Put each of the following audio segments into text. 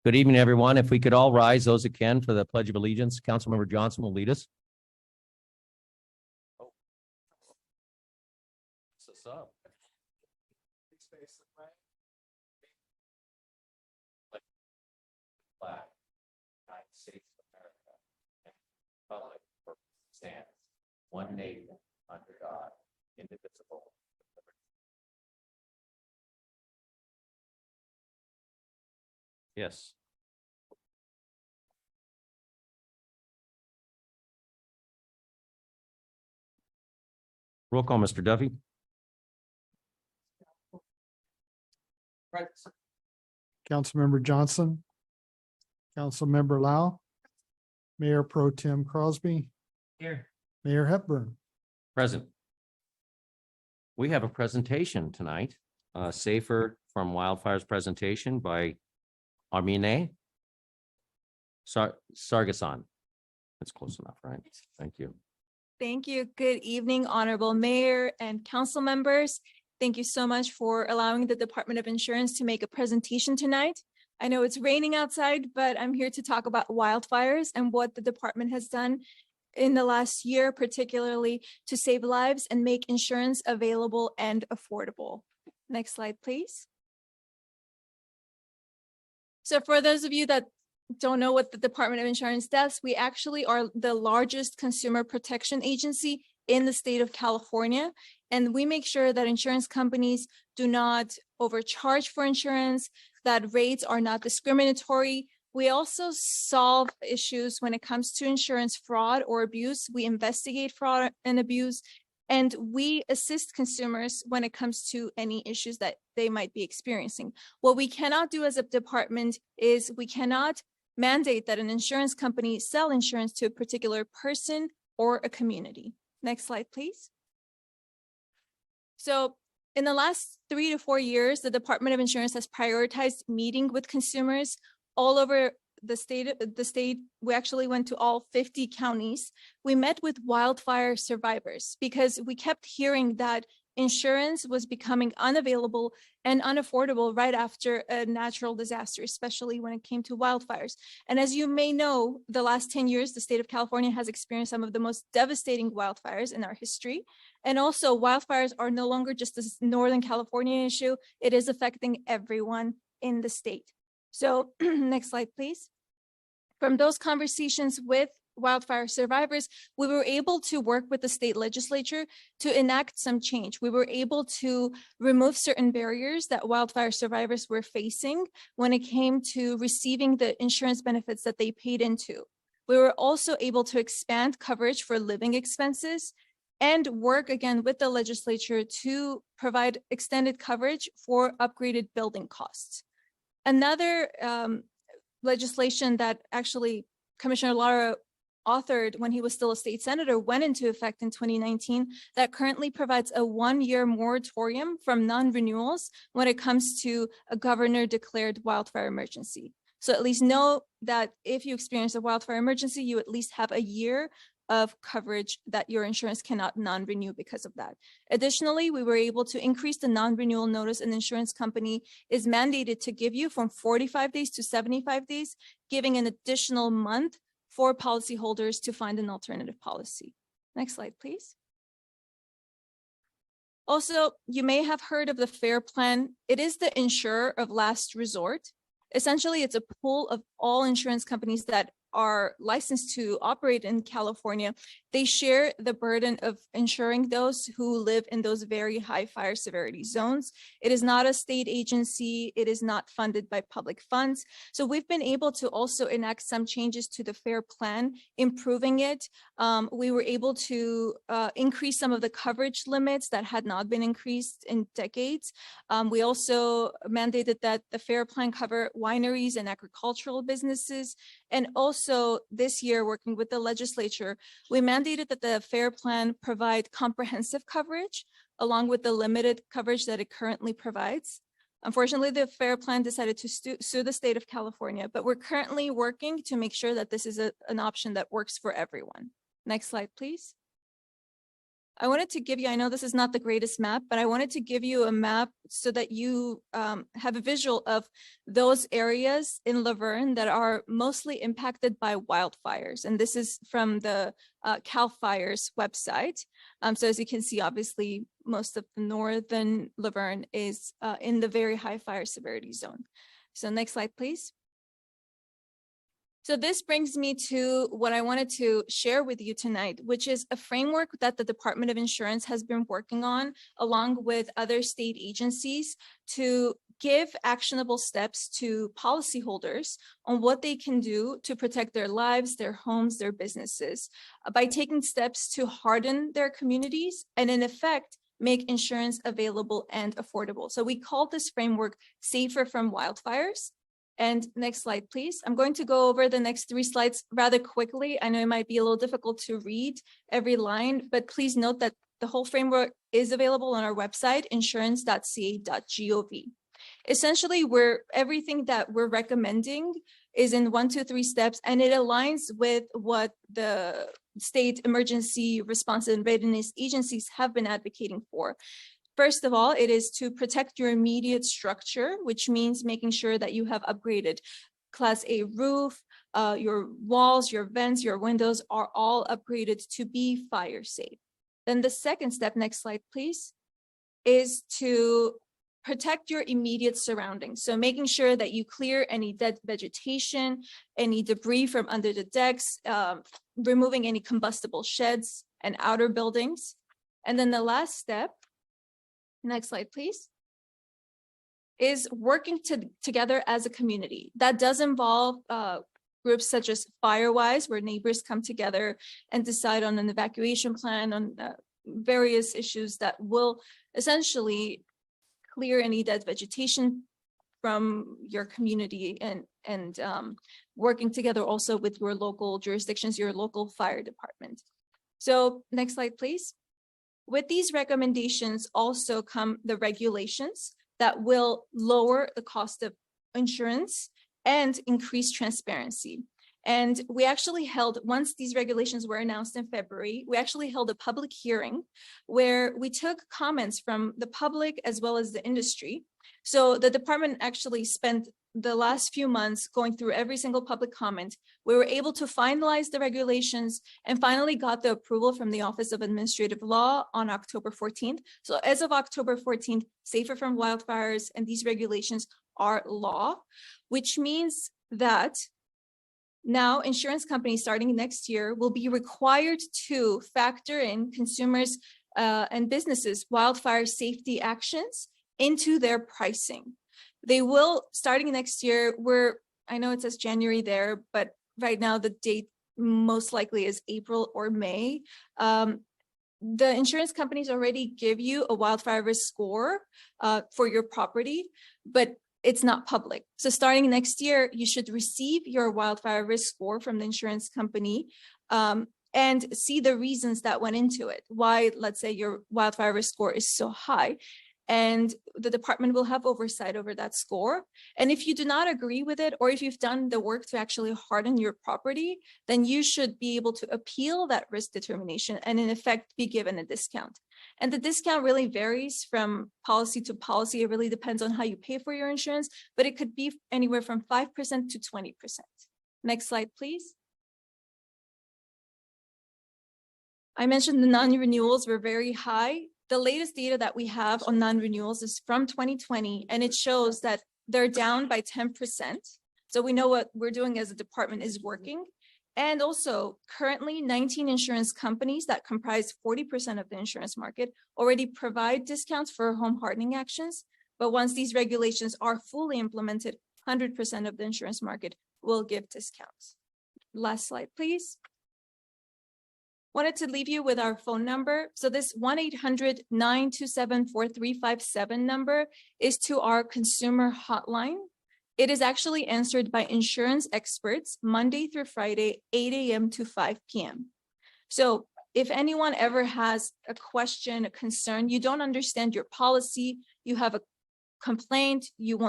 Good evening, everyone. If we could all rise, those that can, for the Pledge of Allegiance. Councilmember Johnson will lead us. Up. Flag, United States of America, and the republic for which it stands, one nation, under God, indivisible. with liberty. Yes. Roll call, Mr. Duffy. Councilmember Johnson, Councilmember Lau, Mayor Pro Tem Crosby, Here. Mayor Hepburn. Present. We have a presentation tonight, Safer from Wildfires presentation by Armine Sargason. That's close enough, right? Thank you. Thank you. Good evening, Honorable Mayor and council members. Thank you so much for allowing the Department of Insurance to make a presentation tonight. I know it's raining outside, but I'm here to talk about wildfires and what the department has done in the last year, particularly to save lives and make insurance available and affordable. Next slide, please. So for those of you that don't know what the Department of Insurance does, we actually are the largest consumer protection agency in the state of California. And we make sure that insurance companies do not overcharge for insurance, that rates are not discriminatory. We also solve issues when it comes to insurance fraud or abuse. We investigate fraud and abuse, and we assist consumers when it comes to any issues that they might be experiencing. What we cannot do as a department is we cannot mandate that an insurance company sell insurance to a particular person or a community. Next slide, please. So in the last 3 to 4 years, the Department of Insurance has prioritized meeting with consumers all over the state. We actually went to all 50 counties. We met with wildfire survivors because we kept hearing that insurance was becoming unavailable and unaffordable right after a natural disaster, especially when it came to wildfires. And as you may know, the last 10 years, the state of California has experienced some of the most devastating wildfires in our history. And also wildfires are no longer just a Northern California issue. It is affecting everyone in the state. So next slide, please. From those conversations with wildfire survivors, we were able to work with the state legislature to enact some change. We were able to remove certain barriers that wildfire survivors were facing when it came to receiving the insurance benefits that they paid into. We were also able to expand coverage for living expenses and work again with the legislature to provide extended coverage for upgraded building costs. Another legislation that actually Commissioner Lara authored when he was still a state senator went into effect in 2019 that currently provides a 1-year moratorium from non-renewals when it comes to a governor declared wildfire emergency. So at least know that if you experience a wildfire emergency, you at least have a year of coverage that your insurance cannot non-renew because of that. Additionally, we were able to increase the non-renewal notice an insurance company is mandated to give you from 45 days to 75 days, giving an additional month for policyholders to find an alternative policy. Next slide, please. Also, you may have heard of the FAIR Plan. It is the insurer of last resort. Essentially, it's a pool of all insurance companies that are licensed to operate in California. They share the burden of insuring those who live in those very high fire severity zones. It is not a state agency. It is not funded by public funds. So we've been able to also enact some changes to the FAIR Plan, improving it. We were able to increase some of the coverage limits that had not been increased in decades. We also mandated that the FAIR Plan cover wineries and agricultural businesses. And also this year, working with the legislature, we mandated that the FAIR Plan provide comprehensive coverage along with the limited coverage that it currently provides. Unfortunately, the FAIR Plan decided to sue the state of California, but we're currently working to make sure that this is an option that works for everyone. Next slide, please. I wanted to give you, I know this is not the greatest map, but I wanted to give you a map so that you have a visual of those areas in Laverne that are mostly impacted by wildfires. And this is from the CAL FIRE's website. So as you can see, obviously, most of the northern Laverne is in the very high fire severity zone. So next slide, please. So this brings me to what I wanted to share with you tonight, which is a framework that the Department of Insurance has been working on along with other state agencies to give actionable steps to policyholders on what they can do to protect their lives, their homes, their businesses by taking steps to harden their communities and in effect, make insurance available and affordable. So we call this framework Safer from Wildfires. And next slide, please. I'm going to go over the next 3 slides rather quickly. I know it might be a little difficult to read every line, but please note that the whole framework is available on our website, insurance.ca.gov. Essentially, everything that we're recommending is in 1, 2, 3 steps, and it aligns with what the state emergency response and readiness agencies have been advocating for. First of all, it is to protect your immediate structure, which means making sure that you have upgraded Class A roof, your walls, your vents, your windows are all upgraded to be fire safe. Then the second step, next slide, please, is to protect your immediate surroundings. So making sure that you clear any dead vegetation, any debris from under the decks, removing any combustible sheds and outer buildings. And then the last step, next slide, please, is working together as a community. That does involve groups such as Firewise, where neighbors come together and decide on an evacuation plan on various issues that will essentially clear any dead vegetation from your community and working together also with your local jurisdictions, your local fire department. So next slide, please. With these recommendations also come the regulations that will lower the cost of insurance and increase transparency. And we actually held, once these regulations were announced in February, we actually held a public hearing where we took comments from the public as well as the industry. So the department actually spent the last few months going through every single public comment. We were able to finalize the regulations and finally got the approval from the Office of Administrative Law on October 14th. So as of October 14th, Safer from Wildfires and these regulations are law, which means that now insurance companies starting next year will be required to factor in consumers and businesses' wildfire safety actions into their pricing. They will, starting next year, I know it says January there, but right now the date most likely is April or May. The insurance companies already give you a wildfire risk score for your property, but it's not public. So starting next year, you should receive your wildfire risk score from the insurance company and see the reasons that went into it. Why, let's say, your wildfire risk score is so high. And the department will have oversight over that score. And if you do not agree with it, or if you've done the work to actually harden your property, then you should be able to appeal that risk determination and in effect be given a discount. And the discount really varies from policy to policy. It really depends on how you pay for your insurance, but it could be anywhere from 5% to 20%. Next slide, please. I mentioned the non-renewals were very high. The latest data that we have on non-renewals is from 2020, and it shows that they're down by 10%. So we know what we're doing as a department is working. And also currently 19 insurance companies that comprise 40% of the insurance market already provide discounts for home hardening actions. But once these regulations are fully implemented, 100% of the insurance market will give discounts. Last slide, please. Wanted to leave you with our phone number. So this 1-800-927-4357 number is to our consumer hotline. It is actually answered by insurance experts Monday through Friday, 8 a.m. to 5 p.m. So if anyone ever has a question, a concern, you don't understand your policy, you have a complaint, you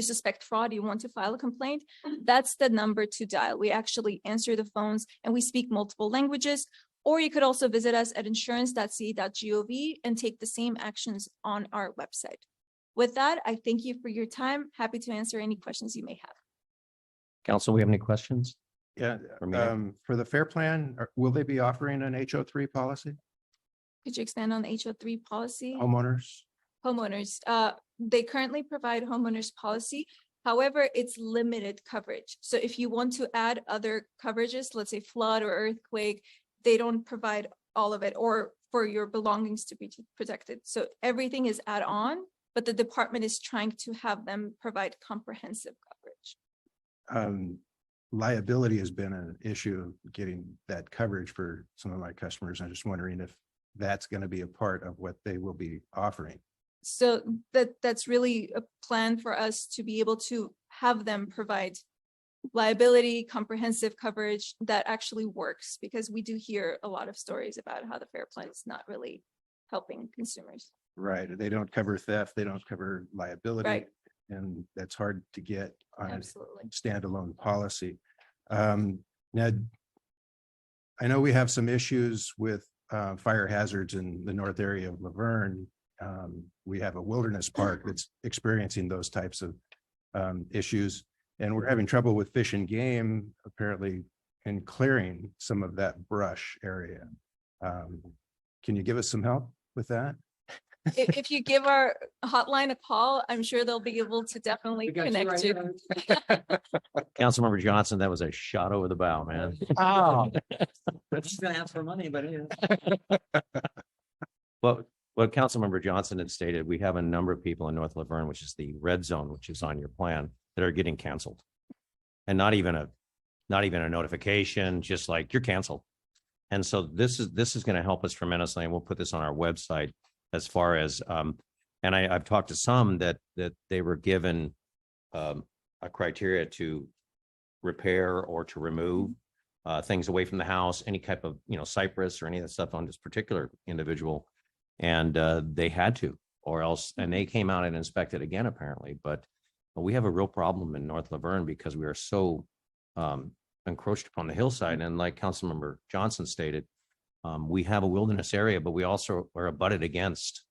suspect fraud, you want to file a complaint, that's the number to dial. We actually answer the phones and we speak multiple languages. Or you could also visit us at insurance.ca.gov and take the same actions on our website. With that, I thank you for your time. Happy to answer any questions you may have. Council, we have any questions? Yeah, For me? for the fair plan, will they be offering an HO3 policy, Could you expand on the HO3 policy? homeowners? Homeowners, they currently provide homeowners policy. However, it's limited coverage. So if you want to add other coverages, let's say flood or earthquake, they don't provide all of it, or for your belongings to be protected. So everything is add on, but the department is trying to have them provide comprehensive coverage. Liability has been an issue of getting that coverage for some of my customers. I'm just wondering if that's going to be a part of what they will be offering. So that's really a plan for us to be able to have them provide liability, comprehensive coverage that actually works, because we do hear a lot of stories about how the fair plan is not really helping consumers. Right. They don't cover theft. They don't cover liability. Right. And that's hard to get on a Absolutely. standalone policy. Now, I know we have some issues with fire hazards in the north area of Laverne. We have a wilderness park that's experiencing those types of issues, and we're having trouble with Fish and Game apparently in clearing some of that brush area. Can you give us some help with that? If you give our hotline a call, I'm sure they'll be able to definitely connect you. Councilmember Johnson, that was a shot over the bow, man. Oh. He's gonna ask for money, but Well, what Councilmember Johnson had stated, we have a number of people in North Laverne, which is the red zone, which is on your plan, that are getting canceled. And not even a notification, just like you're canceled. And so this is going to help us tremendously. And we'll put this on our website as far as, and I've talked to some that they were given a criteria to repair or to remove things away from the house, any type of, cypress or any of that stuff on this particular individual. And they had to, or else, and they came out and inspected again, apparently. But we have a real problem in North Laverne because we are so encroached upon the hillside. And like Councilmember Johnson stated, we have a wilderness area, but we also are abutted against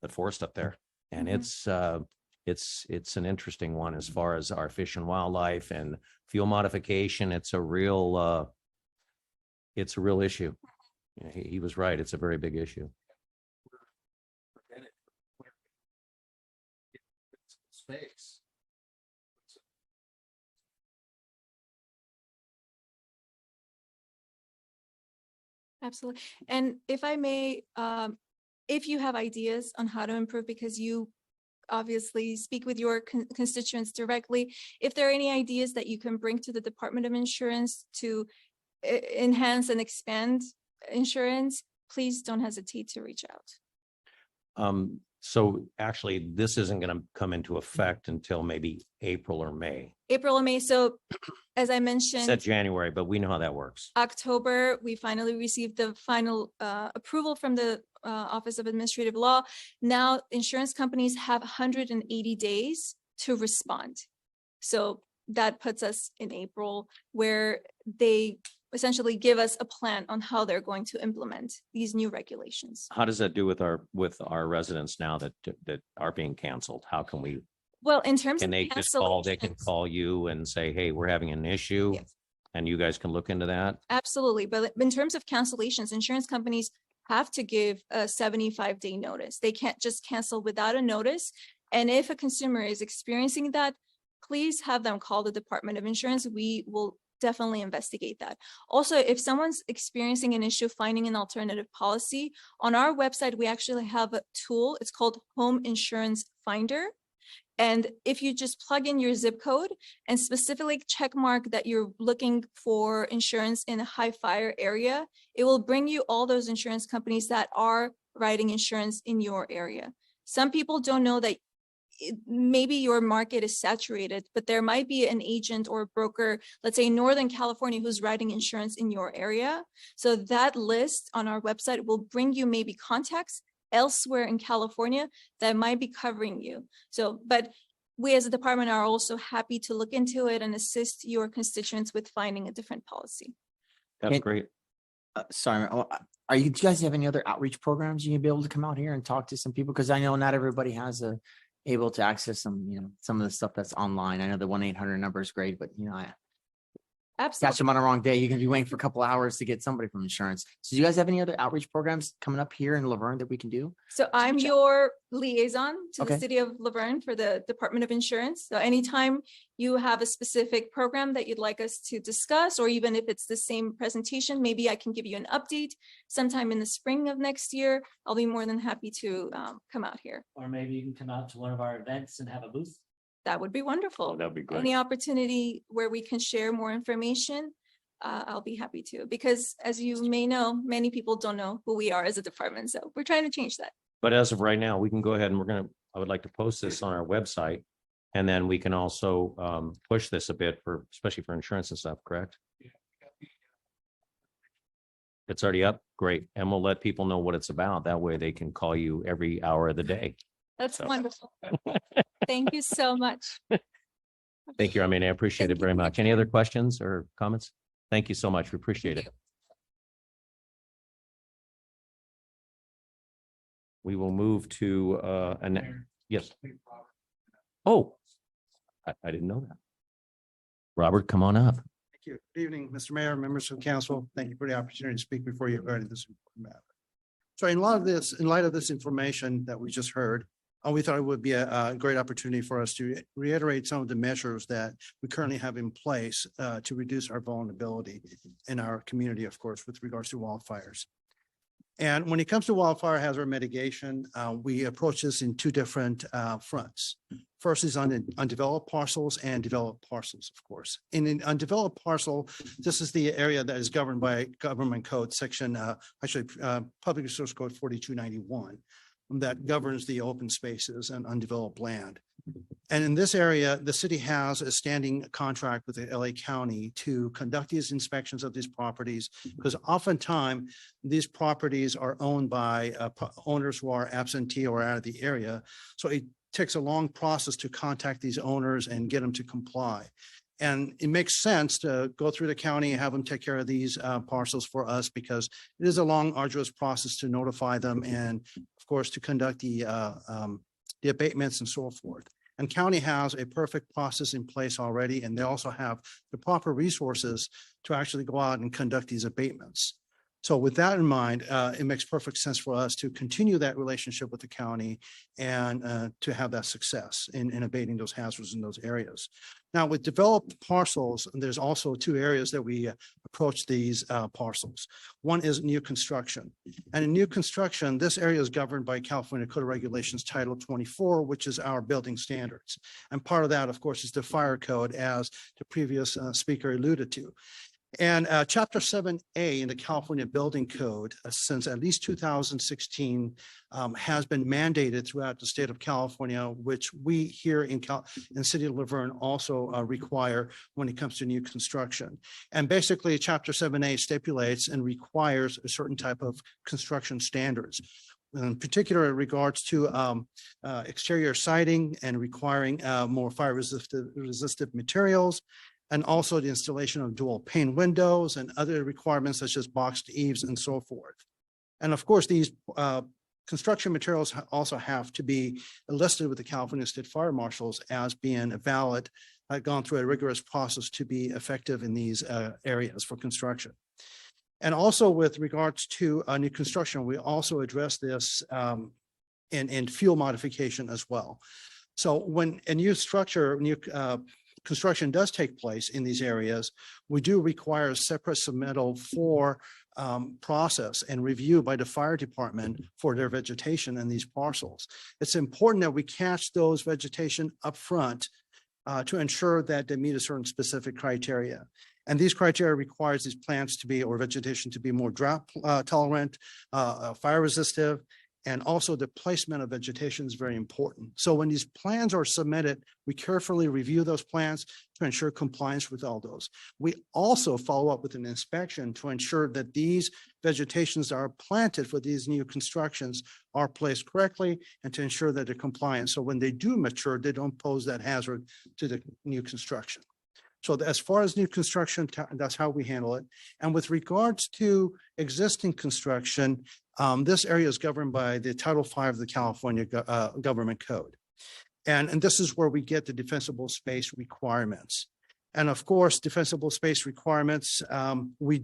the forest up there. And Mhm. it's an interesting one as far as our fish and wildlife and fuel modification. It's a real issue. Yeah, he was right. It's a very big issue. space. Absolutely. And if I may, if you have ideas on how to improve, because you obviously speak with your constituents directly, if there are any ideas that you can bring to the Department of Insurance to enhance and expand insurance, please don't hesitate to reach out. So actually, this isn't going to come into effect until maybe April or May. April and May. So as I Said mentioned, January, but we know how that works. October, we finally received the final approval from the Office of Administrative Law. Now, insurance companies have 180 days to respond. So that puts us in April, where they essentially give us a plan on how they're going to implement these new regulations. How does that do with our residents now that are being canceled? How can we, Well, in terms can of they just call, they can cancellations- call you and say, hey, we're having an issue. Yes. And you guys can look into that? Absolutely. But in terms of cancellations, insurance companies have to give a 75-day notice. They can't just cancel without a notice. And if a consumer is experiencing that, please have them call the Department of Insurance. We will definitely investigate that. Also, if someone's experiencing an issue finding an alternative policy, on our website, we actually have a tool. It's called Home Insurance Finder. And if you just plug in your zip code and specifically check mark that you're looking for insurance in a high fire area, it will bring you all those insurance companies that are writing insurance in your area. Some people don't know that maybe your market is saturated, but there might be an agent or a broker, let's say in Northern California, who's writing insurance in your area. So that list on our website will bring you maybe contacts elsewhere in California that might be covering you. So, but we as a department are also happy to look into it and assist your constituents with finding a different policy. That's Can- great. Sorry, do you guys have any other outreach programs you can be able to come out here and talk to some people? Because I know not everybody has able to access some of the stuff that's online. I know the 1-800 number is great, but catch Absolutely. them on a wrong day, you can be waiting for a couple hours to get somebody from insurance. So do you guys have any other outreach programs coming up here in Laverne that we can do? So I'm your liaison to the Okay. city of Laverne for the Department of Insurance. So anytime you have a specific program that you'd like us to discuss, or even if it's the same presentation, maybe I can give you an update sometime in the spring of next year. I'll be more than happy to come out here. Or maybe you can come out to one of our events and have a booth. That would be wonderful. That'd be Any opportunity where we can share more information, I'll be happy to, because as you may know, many people don't know who we are as a department. So we're trying to change that. But as of right now, we can go ahead and I would like to post this on our website. And then we can also push this a bit especially for insurance and stuff, correct? It's already up? Great. And we'll let people know what it's about. That way they can call you every hour of the day. That's So- wonderful. Thank you so much. Thank you. I mean, I appreciate Thank it very you. much. Any other questions or comments? Thank you so much. We appreciate Thank it. We will move to yes. Oh, I didn't know that. Robert, come on up. Thank you. Good evening, Mr. Mayor, members of council. Thank you for the opportunity to speak before you regarding this important matter. So in light of this information that we just heard, we thought it would be a great opportunity for us to reiterate some of the measures that we currently have in place to reduce our vulnerability in our community, of course, with regards to wildfires. And when it comes to wildfire hazard mitigation, we approach this in two different fronts. First is on undeveloped parcels and developed parcels, of course. In an undeveloped parcel, this is the area that is governed by government code section, Public Resource Code 4291, that governs the open spaces and undeveloped land. And in this area, the city has a standing contract with the LA County to conduct these inspections of these properties, because oftentimes these properties are owned by owners who are absentee or out of the area. So it takes a long process to contact these owners and get them to comply. And it makes sense to go through the county and have them take care of these parcels for us, because it is a long, arduous process to notify them and, of course, to conduct the abatements and so forth. And county has a perfect process in place already, and they also have the proper resources to actually go out and conduct these abatements. So with that in mind, it makes perfect sense for us to continue that relationship with the county and to have that success in abating those hazards in those areas. Now, with developed parcels, there's also two areas that we approach these parcels. One is new construction. And in new construction, this area is governed by California Code of Regulations Title 24, which is our building standards. And part of that, of course, is the fire code, as the previous speaker alluded to. And Chapter 7A in the California Building Code, since at least 2016, has been mandated throughout the state of California, which we here in City of Laverne also require when it comes to new construction. And basically, Chapter 7A stipulates and requires a certain type of construction standards. In particular, in regards to exterior siding and requiring more fire resistive materials, and also the installation of dual pane windows and other requirements such as boxed eaves and so forth. And of course, these construction materials also have to be listed with the California State Fire Marshals as being valid, gone through a rigorous process to be effective in these areas for construction. And also with regards to new construction, we also address this in fuel modification as well. So when a new structure, construction does take place in these areas, we do require a separate submittal for process and review by the fire department for their vegetation in these parcels. It's important that we catch those vegetation up front to ensure that they meet a certain specific criteria. And these criteria requires these plants to be, or vegetation to be more drought tolerant, fire resistive, and also the placement of vegetation is very important. So when these plans are submitted, we carefully review those plans to ensure compliance with all those. We also follow up with an inspection to ensure that these vegetations that are planted for these new constructions are placed correctly and to ensure that they're compliant. So when they do mature, they don't pose that hazard to the new construction. So as far as new construction, that's how we handle it. And with regards to existing construction, this area is governed by the Title V of the California Government Code. And this is where we get the defensible space requirements. And of course, defensible space requirements, we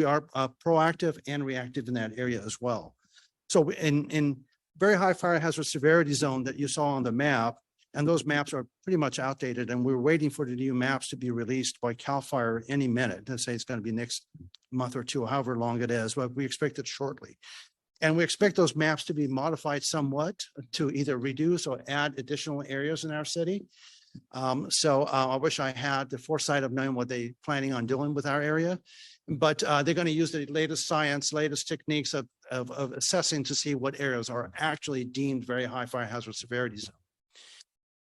are proactive and reactive in that area as well. So in very high fire hazard severity zone that you saw on the map, and those maps are pretty much outdated, and we're waiting for the new maps to be released by CAL FIRE any minute. Let's say it's going to be next month or two, however long it is, but we expect it shortly. And we expect those maps to be modified somewhat to either reduce or add additional areas in our city. I wish I had the foresight of knowing what they planning on doing with our area, but they're going to use the latest science, latest techniques of assessing to see what areas are actually deemed very high fire hazard severity zone.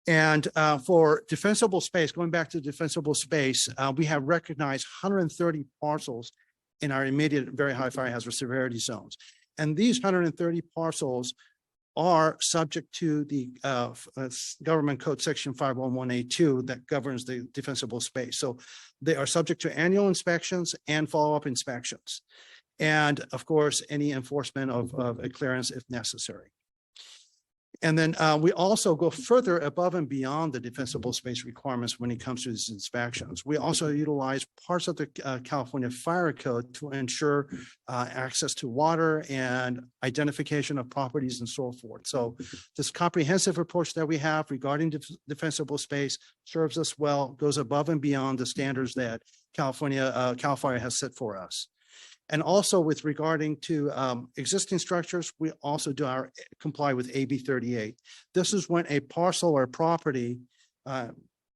And for defensible space, going back to defensible space, we have recognized 130 parcels in our immediate very high fire hazard severity zones. And these 130 parcels are subject to the Government Code Section 511A2 that governs the defensible space. So they are subject to annual inspections and follow-up inspections. And of course, any enforcement of a clearance if necessary. And then we also go further above and beyond the defensible space requirements when it comes to these inspections. We also utilize parts of the California Fire Code to ensure access to water and identification of properties and so forth. So this comprehensive approach that we have regarding defensible space serves us well, goes above and beyond the standards that California CAL FIRE has set for us. And also with regarding to existing structures, we also comply with AB 38. This is when a parcel or property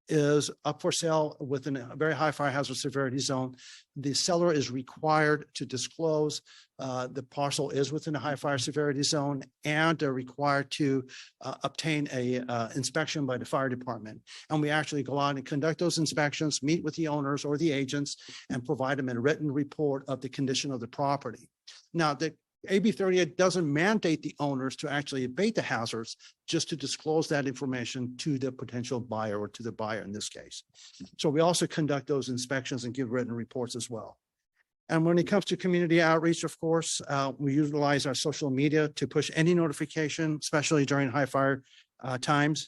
is up for sale within a very high fire hazard severity zone. The seller is required to disclose the parcel is within a high fire severity zone, and they're required to obtain a inspection by the fire department. And we actually go out and conduct those inspections, meet with the owners or the agents, and provide them a written report of the condition of the property. Now, the AB 38 doesn't mandate the owners to actually abate the hazards, just to disclose that information to the potential buyer or to the buyer in this case. So we also conduct those inspections and give written reports as well. And when it comes to community outreach, of course, we utilize our social media to push any notification, especially during high fire times,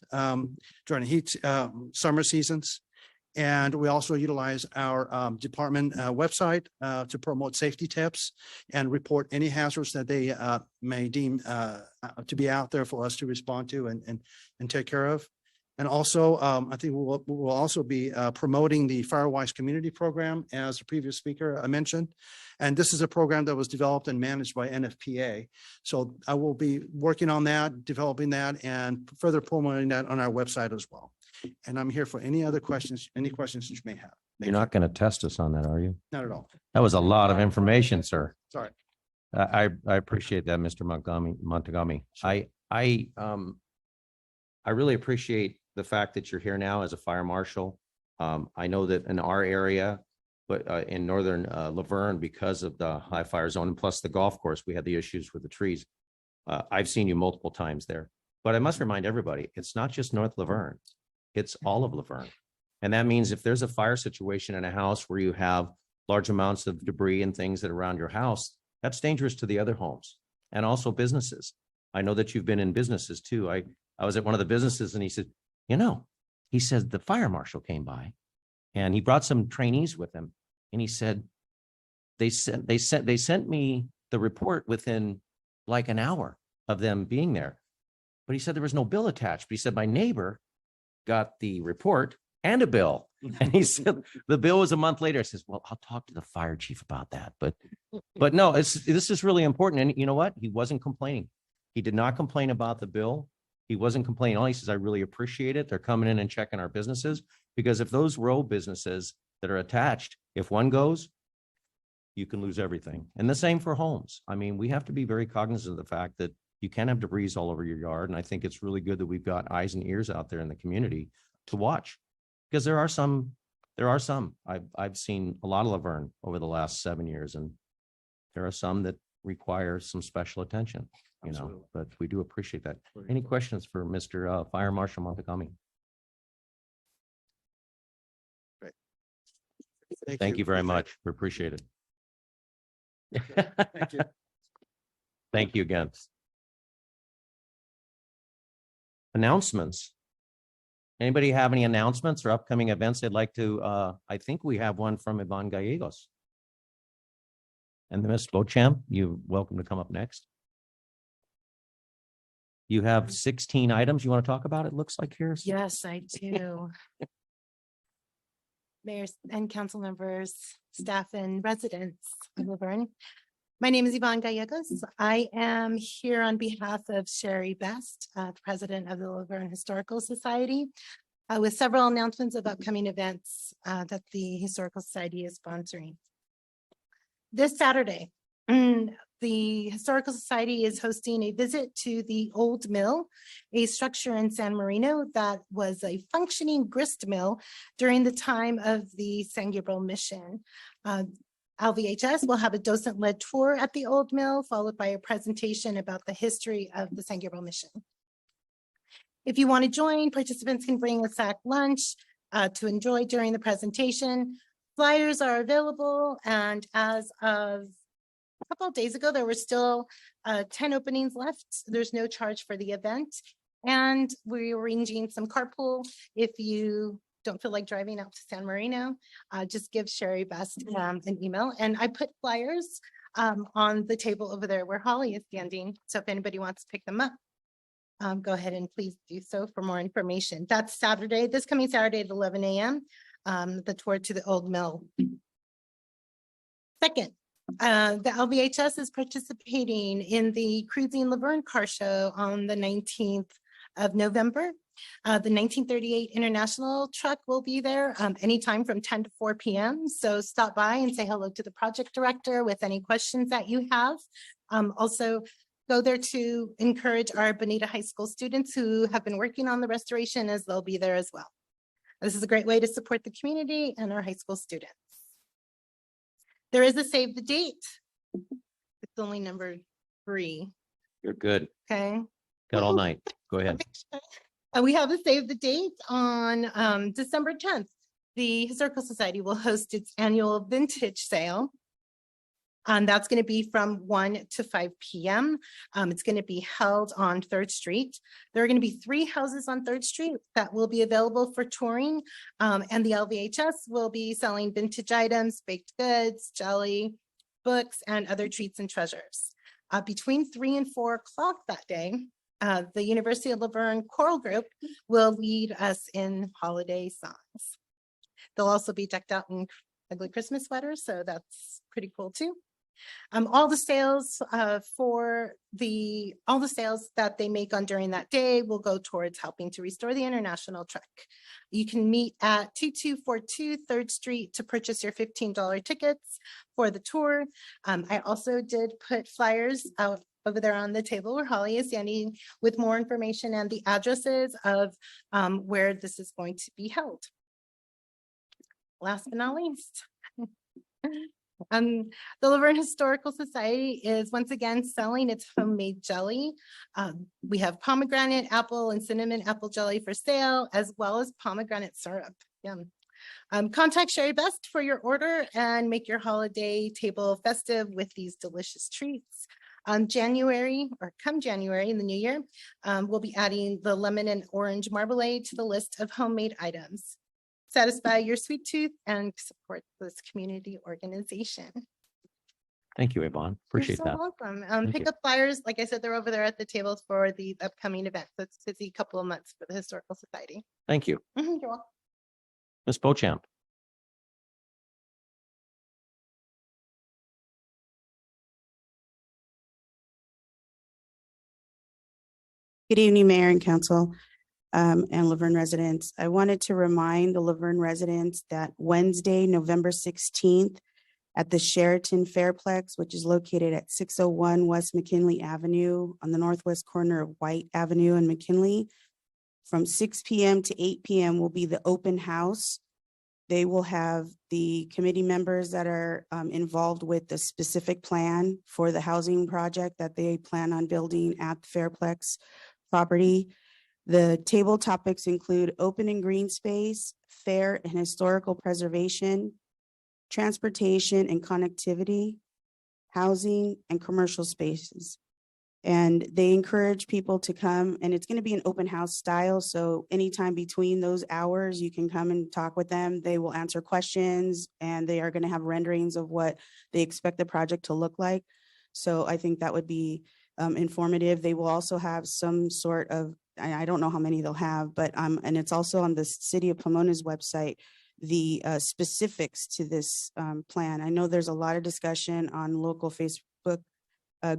during heat summer seasons. And we also utilize our department website to promote safety tips and report any hazards that they may deem to be out there for us to respond to and take care of. And also, I think we'll also be promoting the Firewise Community Program, as the previous speaker mentioned. And this is a program that was developed and managed by NFPA. So I will be working on that, developing that, and further promoting that on our website as well. And I'm here for any other questions, any questions you may have. You're not going to test us on that, are you? Not at all. That was a lot of information, sir. Sorry. I appreciate that, Mr. Montagami. I really appreciate the fact that you're here now as a fire marshal. I know that in our area, but in northern Laverne, because of the high fire zone and plus the golf course, we had the issues with the trees. I've seen you multiple times there, but I must remind everybody, it's not just North Laverne. It's all of Laverne. And that means if there's a fire situation in a house where you have large amounts of debris and things that are around your house, that's dangerous to the other homes and also businesses. I know that you've been in businesses too. I was at one of the businesses and he said, he said the fire marshal came by and he brought some trainees with him. And he said, they sent me the report within like an hour of them being there. But he said there was no bill attached. But he said my neighbor got the report and a bill. And he said the bill was a month later. I says, well, I'll talk to the fire chief about that. But no, this is really important. And you know what? He wasn't complaining. He did not complain about the bill. He wasn't complaining. All he says, I really appreciate it. They're coming in and checking our businesses, because if those row businesses that are attached, if one goes, you can lose everything. And the same for homes. I mean, we have to be very cognizant of the fact that you can't have debris all over your yard. And I think it's really good that we've got eyes and ears out there in the community to watch, because there are some. I've seen a lot of Laverne over the last 7 years, and there are some that require some special attention, Absolutely. but we do appreciate that. Any questions for Mr. Fire Marshal Montagami? Thank you very much. We appreciate it. Thank you. Thank you again. Announcements. Anybody have any announcements or upcoming events they'd like to, I think we have one from Yvonne Gallegos. And Ms. Beauchamp, you're welcome to come up next. You have 16 items you want to talk about, it looks like here. Yes, I do. Mayors and council members, staff and residents of Laverne. My name is Yvonne Gallegos. I am here on behalf of Sherry Best, the president of the Laverne Historical Society, with several announcements of upcoming events that the Historical Society is sponsoring. This Saturday, the Historical Society is hosting a visit to the Old Mill, a structure in San Marino that was a functioning grist mill during the time of the San Gabriel Mission. LVHS will have a docent-led tour at the Old Mill, followed by a presentation about the history of the San Gabriel Mission. If you want to join, participants can bring a sack lunch to enjoy during the presentation. Flyers are available, and as of a couple of days ago, there were still 10 openings left. There's no charge for the event, and we're arranging some carpool. If you don't feel like driving out to San Marino, just give Sherry Best an email. And I put flyers on the table over there where Holly is standing. So if anybody wants to pick them up, go ahead and please do so for more information. That's Saturday, this coming Saturday at 11 a.m. The tour to the Old Mill. Second, the LVHS is participating in the Cruising Laverne Car Show on the 19th of November. The 1938 International truck will be there anytime from 10 to 4 p.m. So stop by and say hello to the project director with any questions that you have. Also, go there to encourage our Bonita High School students who have been working on the restoration, as they'll be there as well. This is a great way to support the community and our high school students. There is a save the date. It's only number 3. You're good. Okay. Got all night. Go ahead. We have a save the date on December 10th. The Historical Society will host its annual vintage sale. And that's going to be from 1 to 5 p.m. It's going to be held on 3rd Street. There are going to be 3 houses on 3rd Street that will be available for touring. And the LVHS will be selling vintage items, baked goods, jelly, books, and other treats and treasures. Between 3 and 4 o'clock that day, the University of Laverne Choral Group will lead us in holiday songs. They'll also be decked out in ugly Christmas sweaters, so that's pretty cool too. All the sales that they make on during that day will go towards helping to restore the International truck. You can meet at 2242 3rd Street to purchase your $15 tickets for the tour. I also did put flyers out over there on the table where Holly is standing with more information and the addresses of where this is going to be held. Last but not least, the Laverne Historical Society is once again selling its homemade jelly. We have pomegranate, apple, and cinnamon apple jelly for sale, as well as pomegranate syrup. Yum. Contact Sherry Best for your order and make your holiday table festive with these delicious treats. Come January in the new year, we'll be adding the lemon and orange marmalade to the list of homemade items. Satisfy your sweet tooth and support this community organization. Thank you, Yvonne. Appreciate You're that. so welcome. Thank Pick you. up flyers. Like I said, they're over there at the tables for the upcoming event. So it's a busy couple of months for the Historical Society. Thank you. You're welcome. Ms. Beauchamp. Good evening, Mayor and Council, and Laverne residents. I wanted to remind the Laverne residents that Wednesday, November 16th, at the Sheraton Fairplex, which is located at 601 West McKinley Avenue on the northwest corner of White Avenue and McKinley, from 6 p.m. to 8 p.m. will be the open house. They will have the committee members that are involved with the specific plan for the housing project that they plan on building at the Fairplex property. The table topics include open and green space, fair and historical preservation, transportation and connectivity, housing, and commercial spaces. And they encourage people to come, and it's going to be an open house style. So anytime between those hours, you can come and talk with them. They will answer questions, and they are going to have renderings of what they expect the project to look like. So I think that would be informative. They will also have some sort of, I don't know how many they'll have, but and it's also on the City of Pomona's website, the specifics to this plan. I know there's a lot of discussion on local Facebook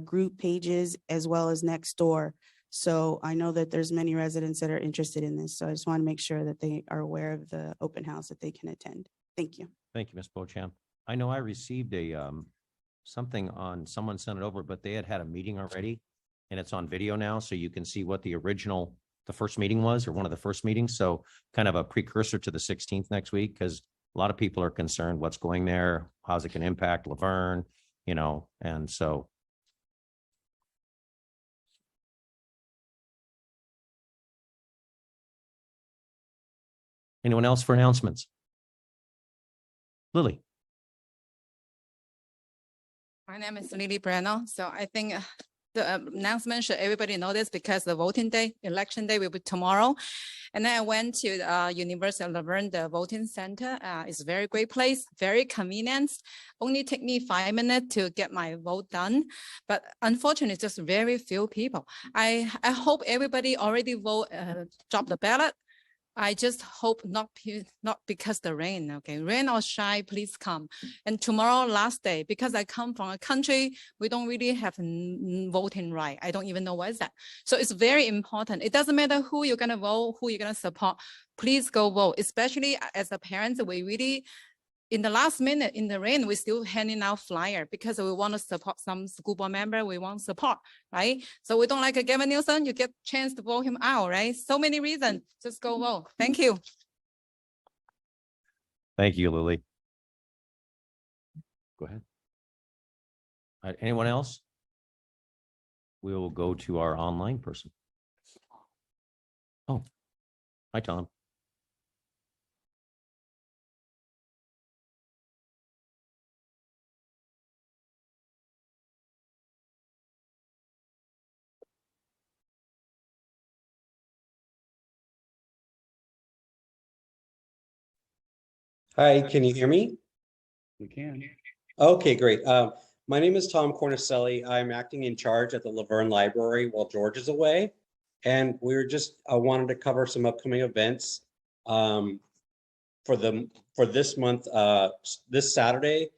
group pages as well as next door. So I know that there's many residents that are interested in this. So I just want to make sure that they are aware of the open house that they can attend. Thank you. Thank you, Ms. Bochamp. I know I received a, something on, someone sent it over, but they had a meeting already and it's on video now. So you can see what the first meeting was, or one of the first meetings. So kind of a precursor to the 16th next week, because a lot of people are concerned what's going there, how's it going to impact Laverne, and so. Anyone else for announcements? Lily. My name is Lily Breno. So I think the announcement should everybody know this, because the voting day, election day will be tomorrow. And then I went to the University of Laverne, the voting center. It's a very great place, very convenient. Only take me 5 minutes to get my vote done. But unfortunately, just very few people. I hope everybody already vote, drop the ballot. I just hope not because the rain, okay? Rain or shine, please come. And tomorrow, last day, because I come from a country, we don't really have voting right. I don't even know what is that. So it's very important. It doesn't matter who you're gonna vote, who you're gonna support. Please go vote, especially as a parent, we really, in the last minute in the rain, we're still handing out flyer because we want to support some school board member. We want support, right? So we don't like Gavin Newsom, you get chance to vote him out, right? So many reasons, just go vote. Thank you. Thank you, Lily. Go ahead. All right, anyone else? We will go to our online person. Oh, hi, Tom. Hi, can you hear me? We can. Okay, great. My name is Tom Cornicelli. I'm acting in charge at the Laverne Library while George is away. And we were just wanted to cover some upcoming events for this month. This Saturday,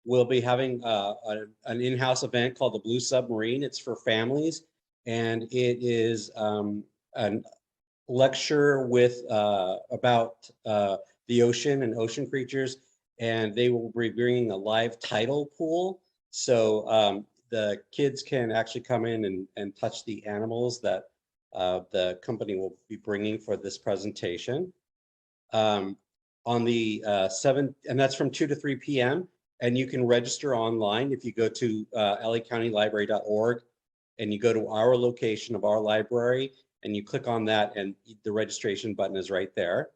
we'll be having an in-house event called the Blue Submarine. It's for families, and it is a lecture with about the ocean and ocean creatures, and they will be bringing a live tidal pool. So the kids can actually come in and touch the animals that the company will be bringing for this presentation. On the 7th, and that's from 2 to 3 p.m. And you can register online if you go to lacountylibrary.org and you go to our location of our library and you click on that, and the registration button is right there.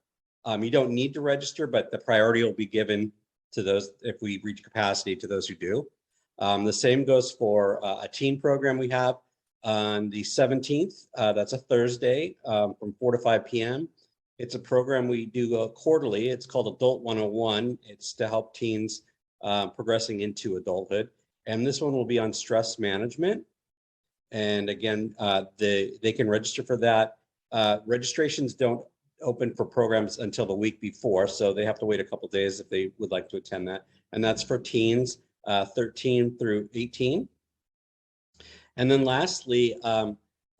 You don't need to register, but the priority will be given to those if we reach capacity, to those who do. The same goes for a teen program we have on the 17th. That's a Thursday from 4 to 5 p.m. It's a program we do quarterly. It's called Adult 101. It's to help teens progressing into adulthood. And this one will be on stress management. And again, they can register for that. Registrations don't open for programs until the week before, so they have to wait a couple days if they would like to attend that. And that's for teens 13 through 18. And then lastly,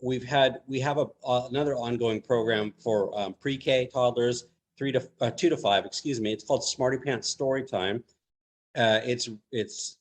we have another ongoing program for pre-K toddlers 2 to 5. Excuse me. It's called Smarty Pants Story Time. It's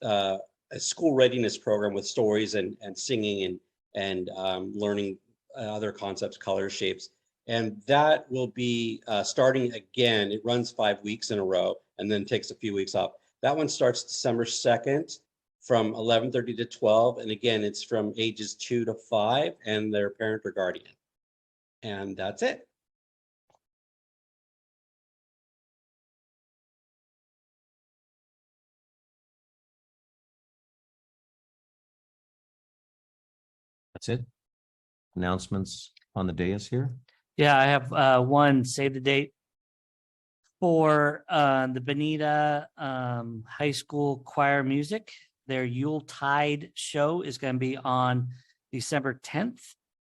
a school readiness program with stories and singing and learning other concepts, colors, shapes. And that will be starting again. It runs 5 weeks in a row and then takes a few weeks off. That one starts December 2nd from 11:30 to 12. And again, it's from ages 2 to 5 and their parent or guardian. And that's it. That's it. Announcements on the dais here. Yeah, I have one save the date for the Benita High School Choir Music. Their Yuletide show is going to be on December 10th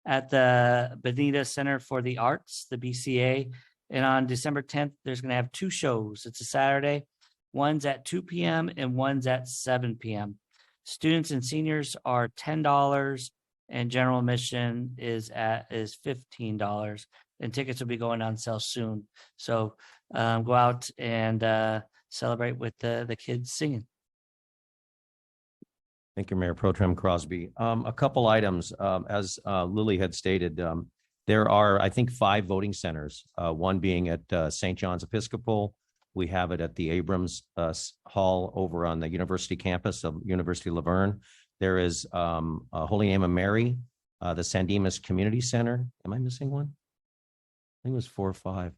at the Benita Center for the Arts, the BCA. And on December 10th, there's going to have two shows. It's a Saturday. One's at 2 p.m. and one's at 7 p.m. Students and seniors are $10 and general admission is $15. And tickets will be going on sale soon. So go out and celebrate with the kids singing. Thank you, Mayor Pro Tem Crosby. A couple items, as Lily had stated, there are, I think, 5 voting centers, one being at St. John's Episcopal. We have it at the Abrams Hall over on the university campus of University of Laverne. There is Holy Name of Mary, the San Dimas Community Center. Am I missing one? I think it was 4 or 5.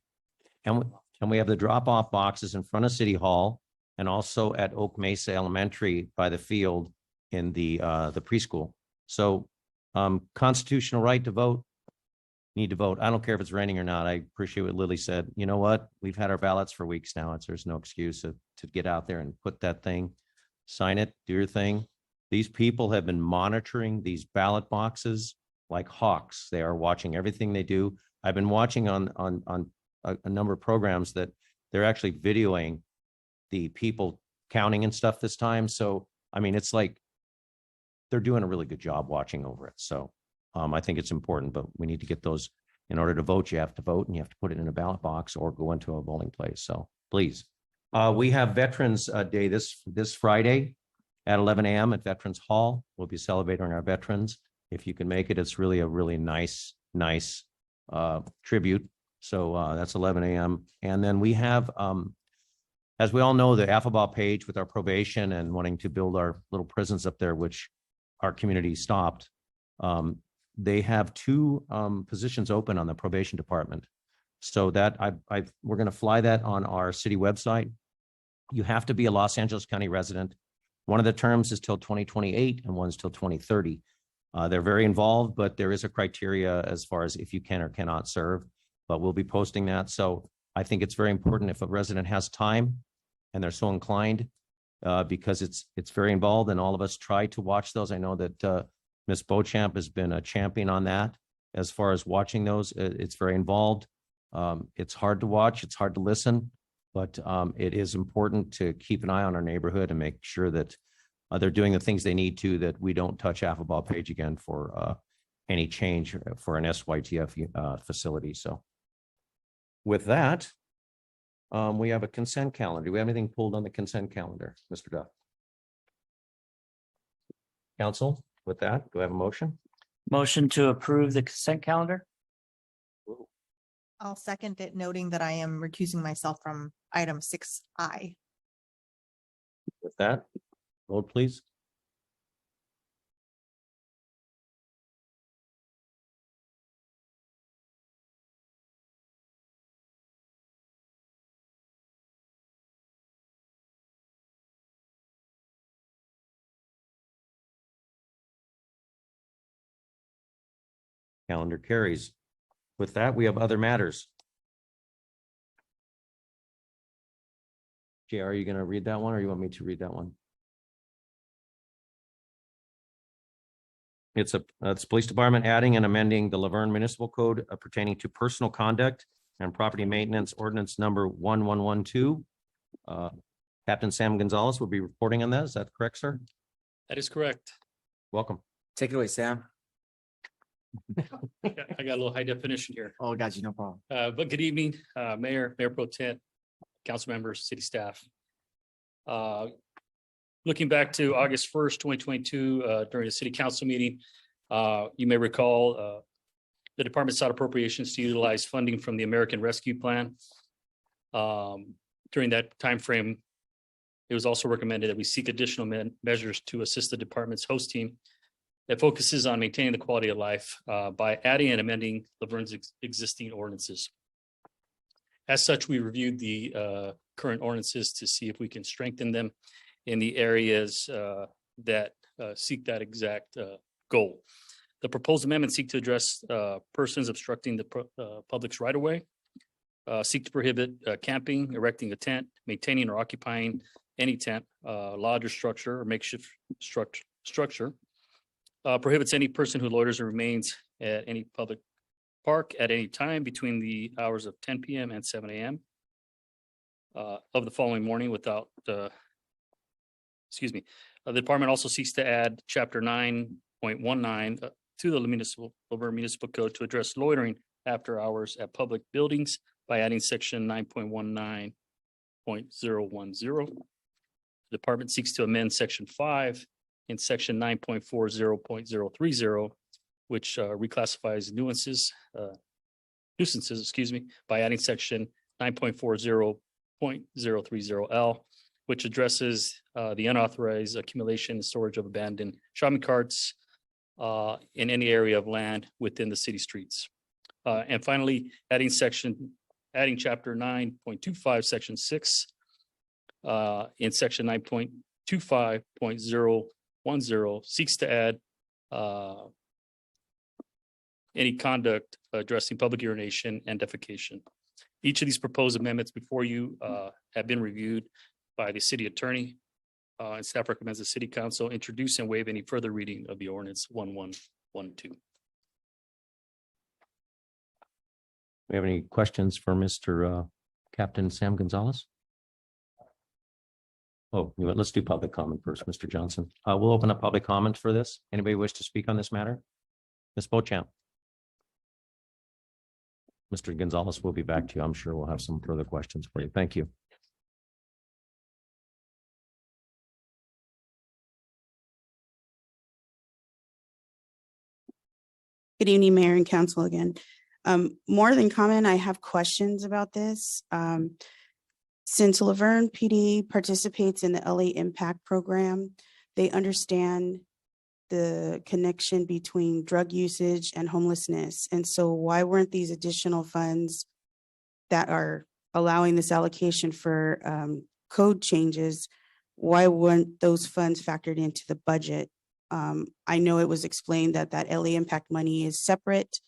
And we have the drop-off boxes in front of City Hall and also at Oak Mesa Elementary by the field in the preschool. So constitutional right to vote, need to vote. I don't care if it's raining or not. I appreciate what Lily said. You know what? We've had our ballots for weeks now. There's no excuse to get out there and put that thing, sign it, do your thing. These people have been monitoring these ballot boxes like hawks. They are watching everything they do. I've been watching on a number of programs that they're actually videoing the people counting and stuff this time. So, I mean, it's like they're doing a really good job watching over it. So I think it's important, but we need to get those. In order to vote, you have to vote and you have to put it in a ballot box or go into a polling place. So please. We have Veterans Day this Friday at 11 a.m. at Veterans Hall. We'll be celebrating our veterans. If you can make it, it's really a really nice tribute. So that's 11 a.m. And then we have, as we all know, the Affabah page with our probation and wanting to build our little prisons up there, which our community stopped. They have 2 positions open on the probation department. So that we're going to fly that on our city website. You have to be a Los Angeles County resident. One of the terms is till 2028 and one's till 2030. They're very involved, but there is a criteria as far as if you can or cannot serve, but we'll be posting that. So I think it's very important if a resident has time and they're so inclined, because it's very involved and all of us try to watch those. I know that Ms. Beauchamp has been a champion on that. As far as watching those, it's very involved. It's hard to watch, it's hard to listen, but it is important to keep an eye on our neighborhood and make sure that they're doing the things they need to, that we don't touch Affabah page again for any change for an SYTF facility. So with that, we have a consent calendar. Do we have anything pulled on the consent calendar, Mr. Duff? Council, with that, do I have a motion? Motion to approve the consent calendar. I'll second it, noting that I am recusing myself from item 6I. With that, vote please. Calendar carries. With that, we have other matters. JR, are you going to read that one or you want me to read that one? It's police department adding and amending the Laverne Municipal Code pertaining to personal conduct and property maintenance ordinance number 1112. Captain Sam Gonzalez will be reporting on that. Is that correct, sir? That is correct. Welcome. Take it away, Sam. I got a little high definition here. Oh, got you. No problem. But good evening, Mayor Pro Tem, council members, city staff. Looking back to August 1st, 2022, during a city council meeting, you may recall the department sought appropriations to utilize funding from the American Rescue Plan. During that timeframe, it was also recommended that we seek additional measures to assist the department's host team that focuses on maintaining the quality of life by adding and amending Laverne's existing ordinances. As such, we reviewed the current ordinances to see if we can strengthen them in the areas that seek that exact goal. The proposed amendments seek to address persons obstructing the public's right of way, seek to prohibit camping, erecting a tent, maintaining or occupying any tent, lodge or structure or makeshift structure, prohibits any person who loiters or remains at any public park at any time between the hours of 10 p.m. and 7 a.m. Of the following morning without, the department also seeks to add chapter 9.19 to the Laverne Municipal Code to address loitering after hours at public buildings by adding section 9.19.010. The department seeks to amend section 5 in section 9.40.030, which reclassifies nuisances, by adding section 9.40.030L, which addresses the unauthorized accumulation and storage of abandoned shopping carts in any area of land within the city streets. And finally, adding chapter 9.25, section 6, in section 9.25.010 seeks to add any conduct addressing public urination and defecation. Each of these proposed amendments before you have been reviewed by the city attorney, and staff recommends the city council introduce and waive any further reading of the ordinance 1112. We have any questions for Mr. Captain Sam Gonzalez? Oh, you know what, let's do public comment first, Mr. Johnson. We'll open up public comment for this. Anybody wish to speak on this matter? Ms. Beauchamp. Mr. Gonzalez, we'll be back to you. I'm sure we'll have some further questions for you. Thank you. Good evening, Mayor and Council again. More than comment, I have questions about this. Since Laverne PD participates in the LA Impact Program, they understand the connection between drug usage and homelessness. And so why weren't these additional funds that are allowing this allocation for code changes, why weren't those funds factored into the budget? I know it was explained that LA Impact money is separate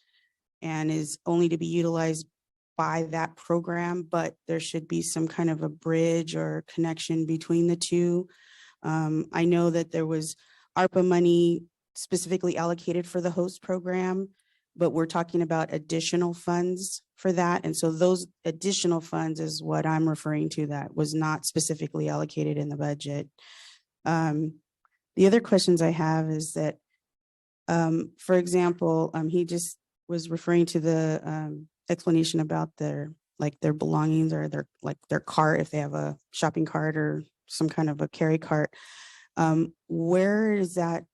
and is only to be utilized by that program, but there should be some kind of a bridge or connection between the two. I know that there was ARPA money specifically allocated for the host program, but we're talking about additional funds for that. And so those additional funds is what I'm referring to that was not specifically allocated in the budget. The other questions I have is that, for example, he just was referring to the explanation about their belongings or their cart, if they have a shopping cart or some kind of a carry cart. Where is that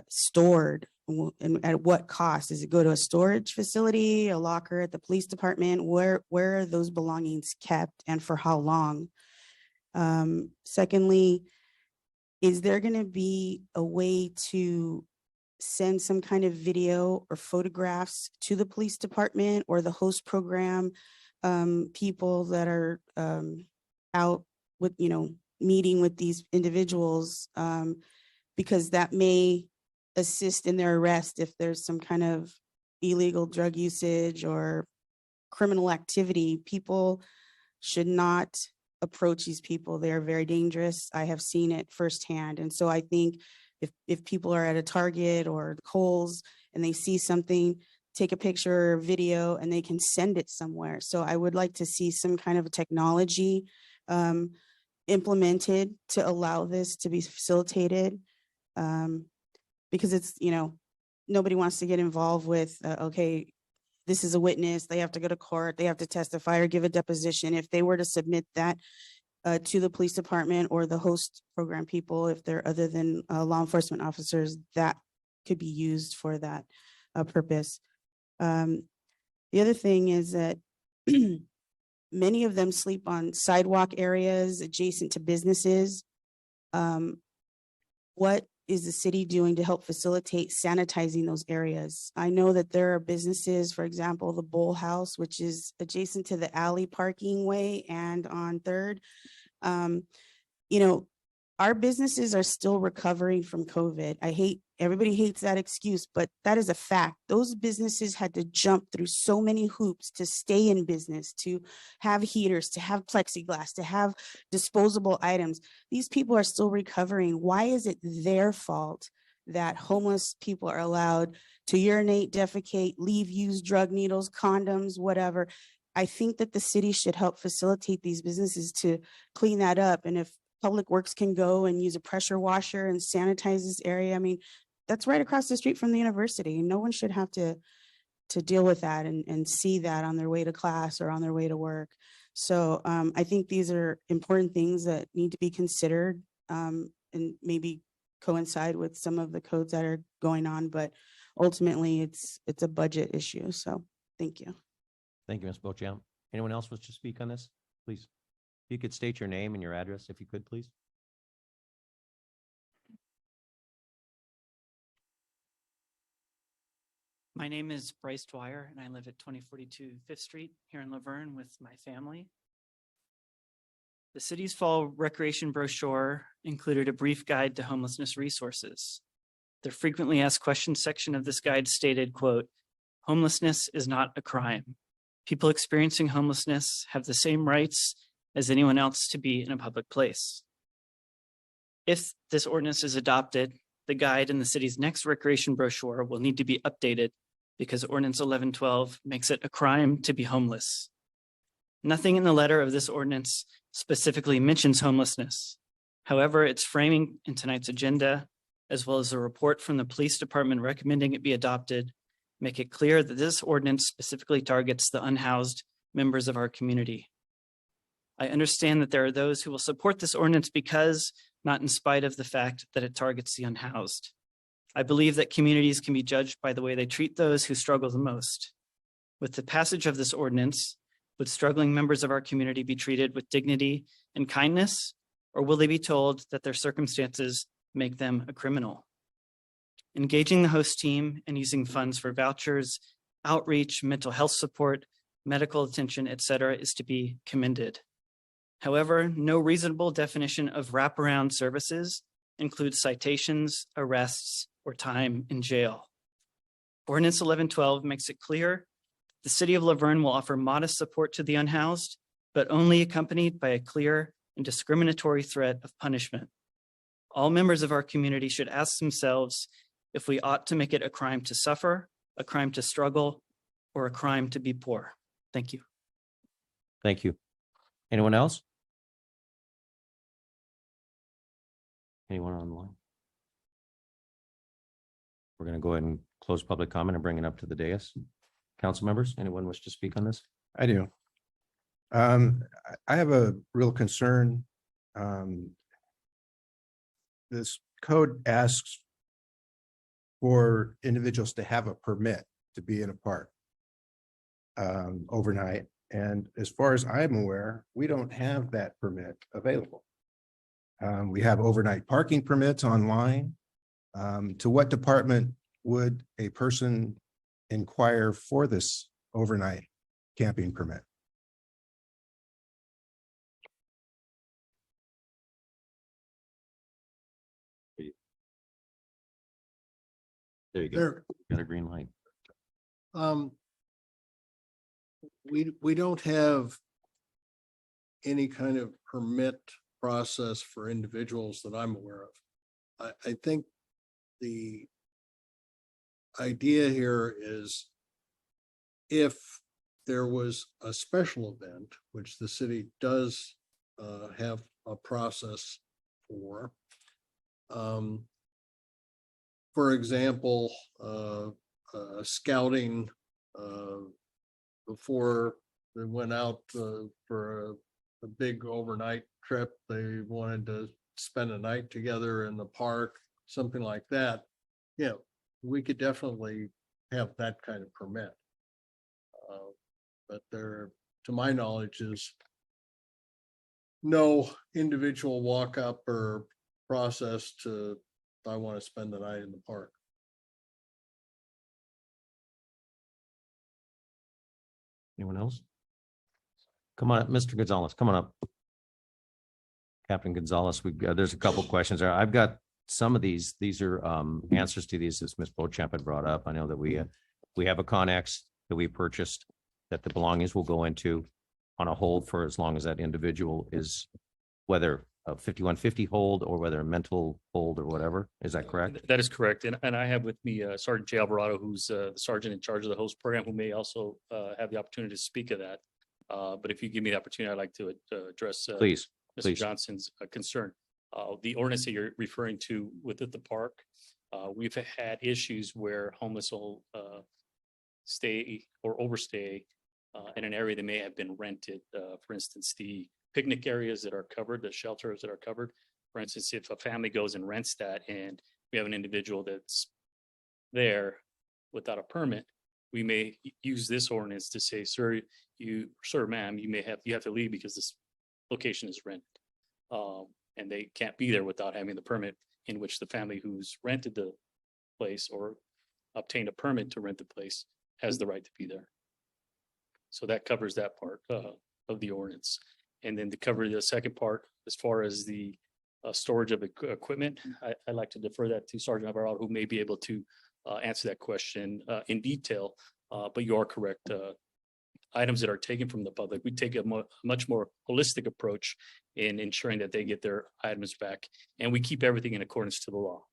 stored and at what cost? Does it go to a storage facility, a locker at the police department? Where are those belongings kept and for how long? Secondly, is there going to be a way to send some kind of video or photographs to the police department or the host program people that are out with, meeting with these individuals, because that may assist in their arrest if there's some kind of illegal drug usage or criminal activity? People should not approach these people. They are very dangerous. I have seen it firsthand. And so I think if people are at a Target or Kohl's and they see something, take a picture or video and they can send it somewhere. So I would like to see some kind of a technology implemented to allow this to be facilitated, because it's, nobody wants to get involved with, okay, this is a witness, they have to go to court, they have to testify or give a deposition. If they were to submit that to the police department or the host program people, if they're other than law enforcement officers, that could be used for that purpose. The other thing is that many of them sleep on sidewalk areas adjacent to businesses. What is the city doing to help facilitate sanitizing those areas? I know that there are businesses, for example, the Bowl House, which is adjacent to the alley parking way and on 3rd. our businesses are still recovering from COVID. Everybody hates that excuse, but that is a fact. Those businesses had to jump through so many hoops to stay in business, to have heaters, to have plexiglass, to have disposable items. These people are still recovering. Why is it their fault that homeless people are allowed to urinate, defecate, leave used drug needles, condoms, whatever? I think that the city should help facilitate these businesses to clean that up. And if Public Works can go and use a pressure washer and sanitize this area, I mean, that's right across the street from the university. No one should have to deal with that and see that on their way to class or on their way to work. So I think these are important things that need to be considered and maybe coincide with some of the codes that are going on, but ultimately it's a budget issue. So thank you. Thank you, Ms. Bochamp. Anyone else wish to speak on this? Please. If you could state your name and your address, if you could, please. My name is Bryce Dwyer, and I live at 2042 Fifth Street here in Laverne with my family. The city's fall recreation brochure included a brief guide to homelessness resources. The frequently asked questions section of this guide stated, quote, "Homelessness is not a crime. People experiencing homelessness have the same rights as anyone else to be in a public place." If this ordinance is adopted, the guide in the city's next recreation brochure will need to be updated because Ordinance 1112 makes it a crime to be homeless. Nothing in the letter of this ordinance specifically mentions homelessness. However, its framing in tonight's agenda, as well as a report from the police department recommending it be adopted, make it clear that this ordinance specifically targets the unhoused members of our community. I understand that there are those who will support this ordinance because, not in spite of the fact that it targets the unhoused. I believe that communities can be judged by the way they treat those who struggle the most. With the passage of this ordinance, would struggling members of our community be treated with dignity and kindness, or will they be told that their circumstances make them a criminal? Engaging the host team and using funds for vouchers, outreach, mental health support, medical attention, etc., is to be commended. However, no reasonable definition of wraparound services includes citations, arrests, or time in jail. Ordinance 1112 makes it clear the city of Laverne will offer modest support to the unhoused, but only accompanied by a clear and discriminatory threat of punishment. All members of our community should ask themselves if we ought to make it a crime to suffer, a crime to struggle, or a crime to be poor. Thank you. Thank you. Anyone else? Anyone online? We're going to go ahead and close public comment and bring it up to the dais. Council members, anyone wish to speak on this? I do. I have a real concern. This code asks for individuals to have a permit to be in a park overnight. And as far as I'm aware, we don't have that permit available. We have overnight parking permits online. To what department would a person inquire for this overnight camping permit? There you go. Got a green light. We don't have any kind of permit process for individuals that I'm aware of. I think the idea here is if there was a special event, which the city does have a process for example, scouting before they went out for a big overnight trip, they wanted to spend a night together in the park, something like that. Yeah, we could definitely have that kind of permit. But there, to my knowledge, is no individual walk up or process to, I want to spend the night in the park. Anyone else? Come on up, Mr. Gonzalez, come on up. Captain Gonzalez, there's a couple questions there. I've got some of these are answers to these as Ms. Beauchamp had brought up. I know that we have a Connex that we purchased that the belongings will go into on a hold for as long as that individual is, whether a 5150 hold or whether a mental hold or whatever. Is that correct? That is correct. And I have with me Sergeant Jay Alvarado, who's the sergeant in charge of the host program, who may also have the opportunity to speak of that. But if you give me the opportunity, I'd like to address Please, Mr. please. Johnson's concern. The ordinance that you're referring to within the park, we've had issues where homeless will stay or overstay in an area that may have been rented. For instance, the picnic areas that are covered, the shelters that are covered. For instance, if a family goes and rents that and we have an individual that's there without a permit, we may use this ordinance to say, sir, ma'am, you have to leave because this location is rented. And they can't be there without having the permit, in which the family who's rented the place or obtained a permit to rent the place has the right to be there. So that covers that part of the ordinance. And then to cover the second part, as far as the storage of equipment, I'd like to defer that to Sergeant Alvarado, who may be able to answer that question in detail. But you are correct. Items that are taken from the public, we take a much more holistic approach in ensuring that they get their items back, and we keep everything in accordance to the law.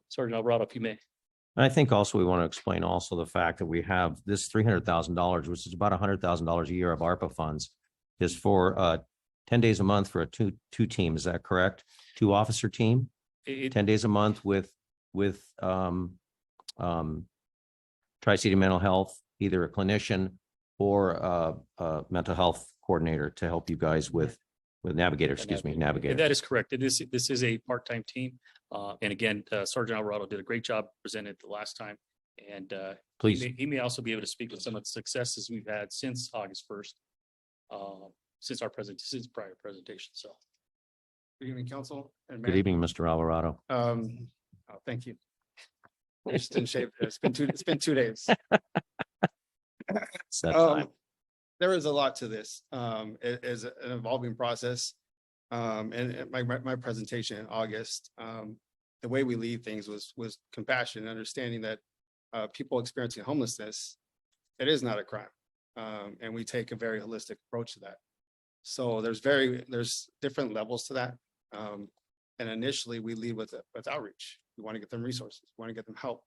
Sergeant Alvarado, if you may. And I think also we want to explain also the fact that we have this $300,000, which is about $100,000 a year of ARPA funds, is for 10 days a month for a two team. Is that correct? 2-officer team, 10 days a month with Tri-City Mental Health, either a clinician or a mental health coordinator to help you guys with navigator. That is correct. This is a part-time team. And again, Sergeant Alvarado did a great job presented the last time. And Please. he may also be able to speak with some of the successes we've had since August 1st, since prior presentation. So. Good evening, council. And Good evening, Mr. Alvarado. Thank you. I just didn't shave. It's been 2 days. It's that time. There is a lot to this. It is an evolving process. And my presentation in August, the way we lead things was compassion, understanding that people experiencing homelessness, it is not a crime. And we take a very holistic approach to that. So there's different levels to that. And initially we lead with outreach. We want to get them resources, we want to get them help.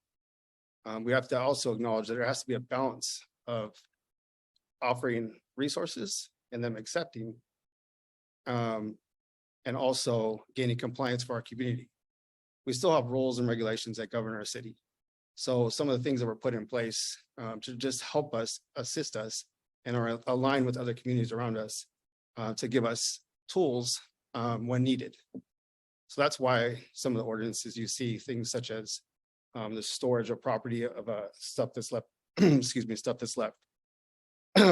We have to also acknowledge that there has to be a balance of offering resources and them accepting, and also gaining compliance for our community. We still have rules and regulations that govern our city. So some of the things that were put in place to just help us, assist us, and are aligned with other communities around us to give us tools when needed. So that's why some of the ordinances you see, things such as the storage of property of stuff that's left, excuse me, stuff that's left.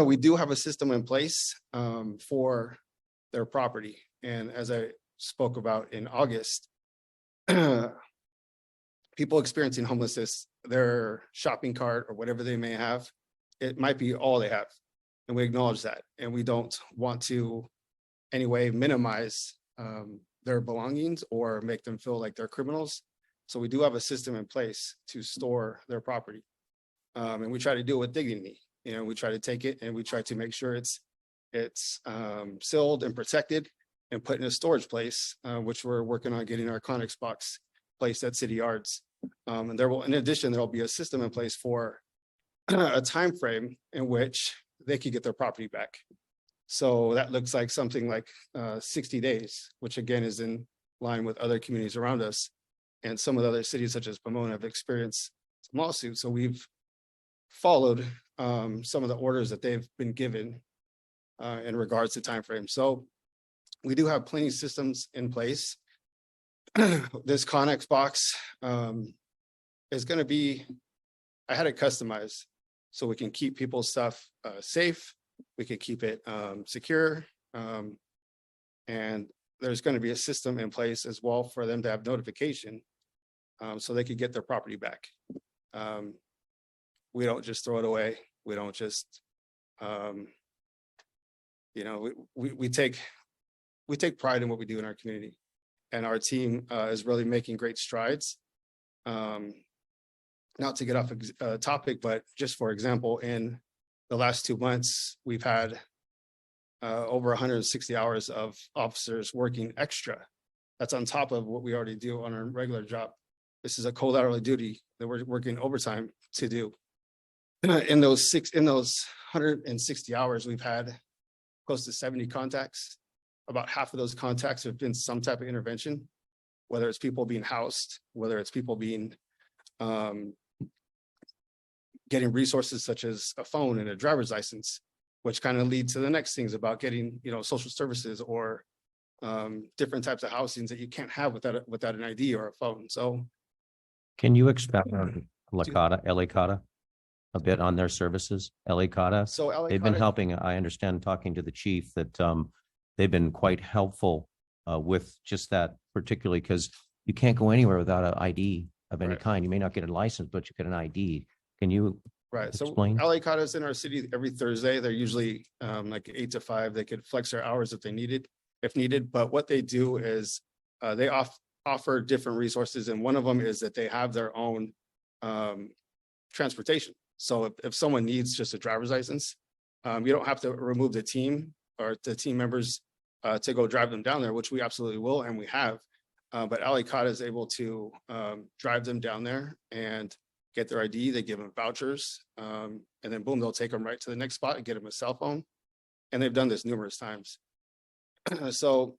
We do have a system in place for their property. And as I spoke about in August, people experiencing homelessness, their shopping cart or whatever they may have, it might be all they have. And we acknowledge that. And we don't want to anyway minimize their belongings or make them feel like they're criminals. So we do have a system in place to store their property. And we try to do it with dignity. You know, we try to take it and we try to make sure it's sealed and protected and put in a storage place, which we're working on getting our Connex box placed at City Yards. And in addition, there will be a system in place for a time frame in which they could get their property back. So that looks like something like 60 days, which again is in line with other communities around us. And some of the other cities such as Pomona have experienced some lawsuits. So we've followed some of the orders that they've been given in regards to timeframe. So we do have plenty of systems in place. This Connex box is going to be, I had it customized so we can keep people's stuff safe. We can keep it secure. And there's going to be a system in place as well for them to have notification so they could get their property back. We don't just throw it away. We don't just, we take we take pride in what we do in our community. And our team is really making great strides. Not to get off topic, but just for example, in the last 2 months, we've had over 160 hours of officers working extra. That's on top of what we already do on our regular job. This is a collateral duty that we're working overtime to do. In those 160 hours, we've had close to 70 contacts. About half of those contacts have been some type of intervention, whether it's people being housed, whether it's people being getting resources such as a phone and a driver's license, which kind of lead to the next things about getting, social services or different types of housings that you can't have without an ID or a phone. So Can you expound on LA CATA a bit on their services? LA CATA, So LA they've been CATA helping, I understand, talking to the chief, that they've been quite helpful with just that, particularly because you can't go anywhere without an ID of any Right. kind. You may not get a license, but you get an ID. Can you Right, so explain? LA CATA is in our city every Thursday. They're usually like 8 to 5. They could flex their hours if needed. But what they do is they offer different resources, and one of them is that they have their own transportation. So if someone needs just a driver's license, you don't have to remove the team or the team members to go drive them down there, which we absolutely will, and we have. But LA CATA is able to drive them down there and get their ID. They give them vouchers, and then boom, they'll take them right to the next spot and get them a cell phone. And they've done this numerous times. So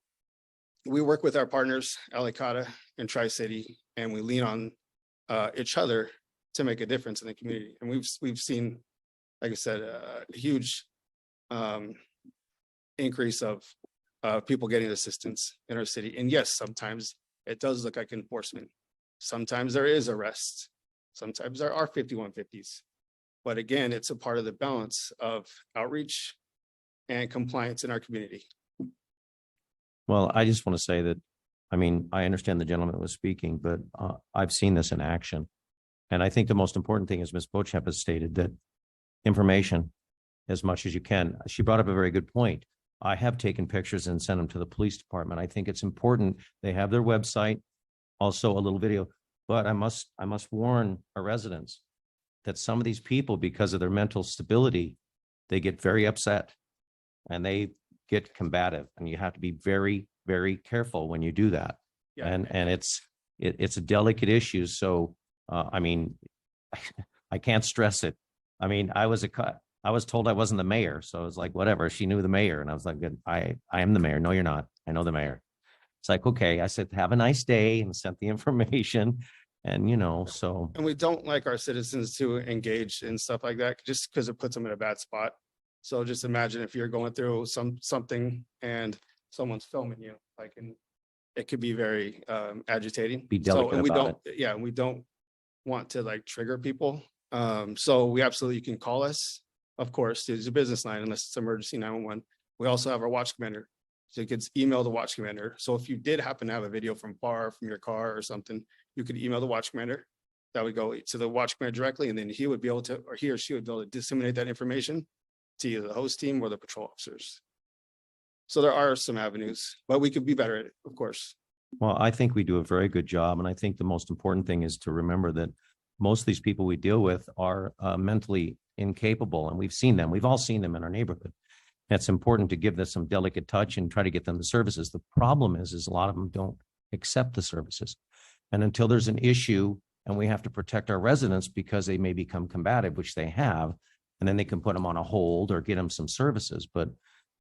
we work with our partners, LA CATA and Tri-City, and we lean on each other to make a difference in the community. And we've seen, like I said, a huge increase of people getting assistance in our city. And yes, sometimes it does look like enforcement. Sometimes there is arrest. Sometimes there are 5150s. But again, it's a part of the balance of outreach and compliance in our community. Well, I just want to say that, I mean, I understand the gentleman that was speaking, but I've seen this in action. And I think the most important thing is Ms. Beauchamp has stated that information as much as you can. She brought up a very good point. I have taken pictures and sent them to the police department. I think it's important. They have their website, also a little video, but I must warn our residents that some of these people, because of their mental stability, they get very upset and they get combative, and you have to be very, very careful when you do that. Yeah. And it's a delicate issue. So, I mean, I can't stress it. I mean, I was told I wasn't the mayor. So I was like, whatever. She knew the mayor. And I was like, good. I am the mayor. No, you're not. I know the mayor. It's like, okay. I said, have a nice day, and sent the information. And, so. And we don't like our citizens to engage in stuff like that just because it puts them in a bad spot. So just imagine if you're going through something and someone's filming you, and it could be very agitating. Be delicate and we about don't, yeah, we don't want to trigger people. So we absolutely can call us. Of course, there's a business line unless it's emergency 911. We also have our watch commander. So you could email the watch commander. So if you did happen to have a video from your car or something, you could email the watch commander. That would go to the watch commander directly, and then he would be able to, or he or she would be able to disseminate that information to either the host team or the patrol officers. So there are some avenues, but we could be better at it, of course. Well, I think we do a very good job. And I think the most important thing is to remember that most of these people we deal with are mentally incapable, and we've seen them. We've all seen them in our neighborhood. It's important to give them some delicate touch and try to get them the services. The problem is a lot of them don't accept the services. And until there's an issue and we have to protect our residents because they may become combative, which they have, and then they can put them on a hold or get them some services. But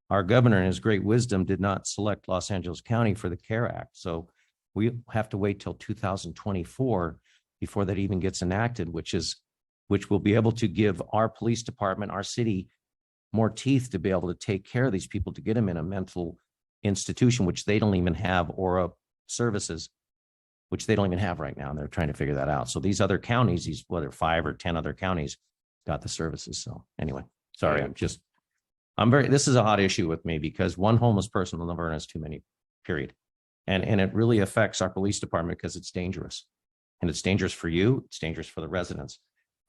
our governor, in his great wisdom, did not select Los Angeles County for the CARE Act. So we have to wait till 2024 before that even gets enacted, which will be able to give our police department, our city, more teeth to be able to take care of these people, to get them in a mental institution, which they don't even have, or services, which they don't even have right now. And they're trying to figure that out. So these other counties, whether 5 or 10 other counties, got the services. So anyway, sorry, this is a hot issue with me because one homeless person in Laverne is too many, period. And it really affects our police department because it's dangerous. And it's dangerous for you. It's dangerous for the residents.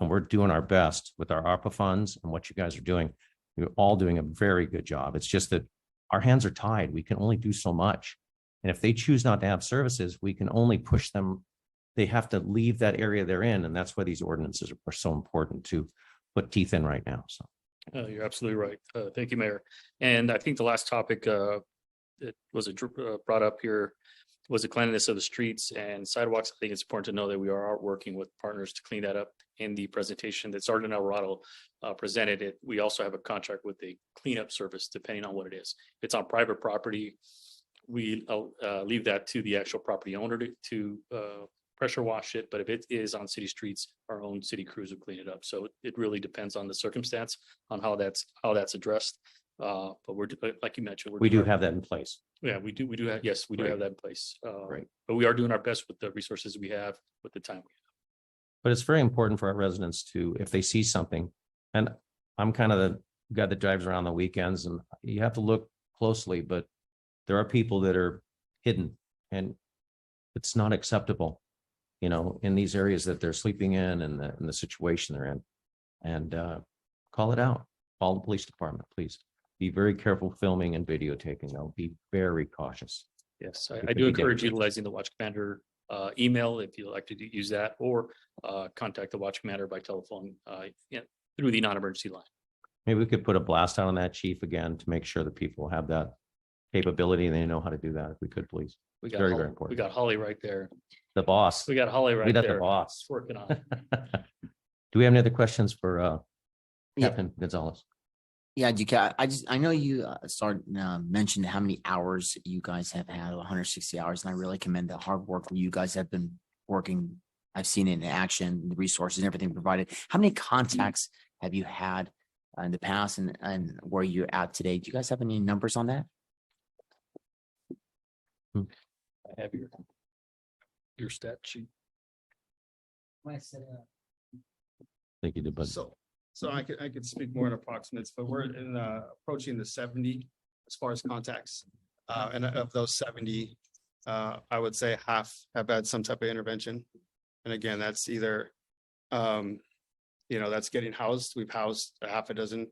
And we're doing our best with our ARPA funds and what you guys are doing. You're all doing a very good job. It's just that our hands are tied. We can only do so much. And if they choose not to have services, we can only push them. They have to leave that area they're in. And that's why these ordinances are so important to put teeth in right now. So. You're absolutely right. Thank you, Mayor. And I think the last topic that was brought up here was the cleanliness of the streets and sidewalks. I think it's important to know that we are working with partners to clean that up. In the presentation that Sergeant Alvarado presented it, we also have a contract with a cleanup service, depending on what it is. If it's on private property, we leave that to the actual property owner to pressure wash it. But if it is on city streets, our own city crews will clean it up. So it really depends on the circumstance on how that's addressed. But we're, like you mentioned, We do have that in place. Yeah, we do have, yes, we do Great. have that in place. Great. But we are doing our best with the resources we have, with the time we have. But it's very important for our residents to, if they see something, and I'm kind of the guy that drives around the weekends, and you have to look closely, but there are people that are hidden, and it's not acceptable, you know, in these areas that they're sleeping in and the situation they're in. And call it out. Call the police department, please. Be very careful filming and videotaping, though. Be very cautious. Yes, If I we do could get- encourage utilizing the watch commander email if you'd like to use that, or contact the watch commander by telephone through the non-emergency line. Maybe we could put a blast out on that, chief, again, to make sure that people have that capability and they know how to do that. If we could, please. We It's got very, Holly- very important. We got Holly right there. The boss. We got Holly right We got there. the boss. Working on it. Do we have any other questions for Yeah. Captain Gonzalez? Yeah, I know you mentioned how many hours you guys have had, 160 hours, and I really commend the hard work you guys have been working. I've seen it in action, the resources and everything provided. How many contacts have you had in the past and where you're at today? Do you guys have any numbers on that? I have your stat sheet. Thank you, but So I could speak more in approximates, but we're in approaching the 70 as far as contacts. And of those 70, I would say half have had some type of intervention. And again, that's either that's getting housed. We've housed a half a dozen.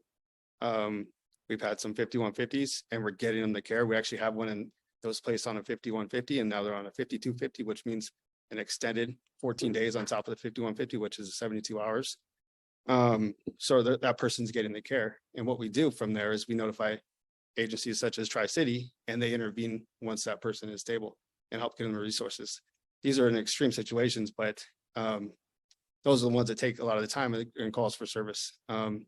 We've had some 5150s and we're getting them the care. We actually have one that was placed on a 5150 and now they're on a 5250, which means an extended 14 days on top of the 5150, which is 72 hours. So that person's getting the care. And what we do from there is we notify agencies such as Tri-City and they intervene once that person is stable and help get them the resources. These are in extreme situations, but those are the ones that take a lot of the time and calls for service. To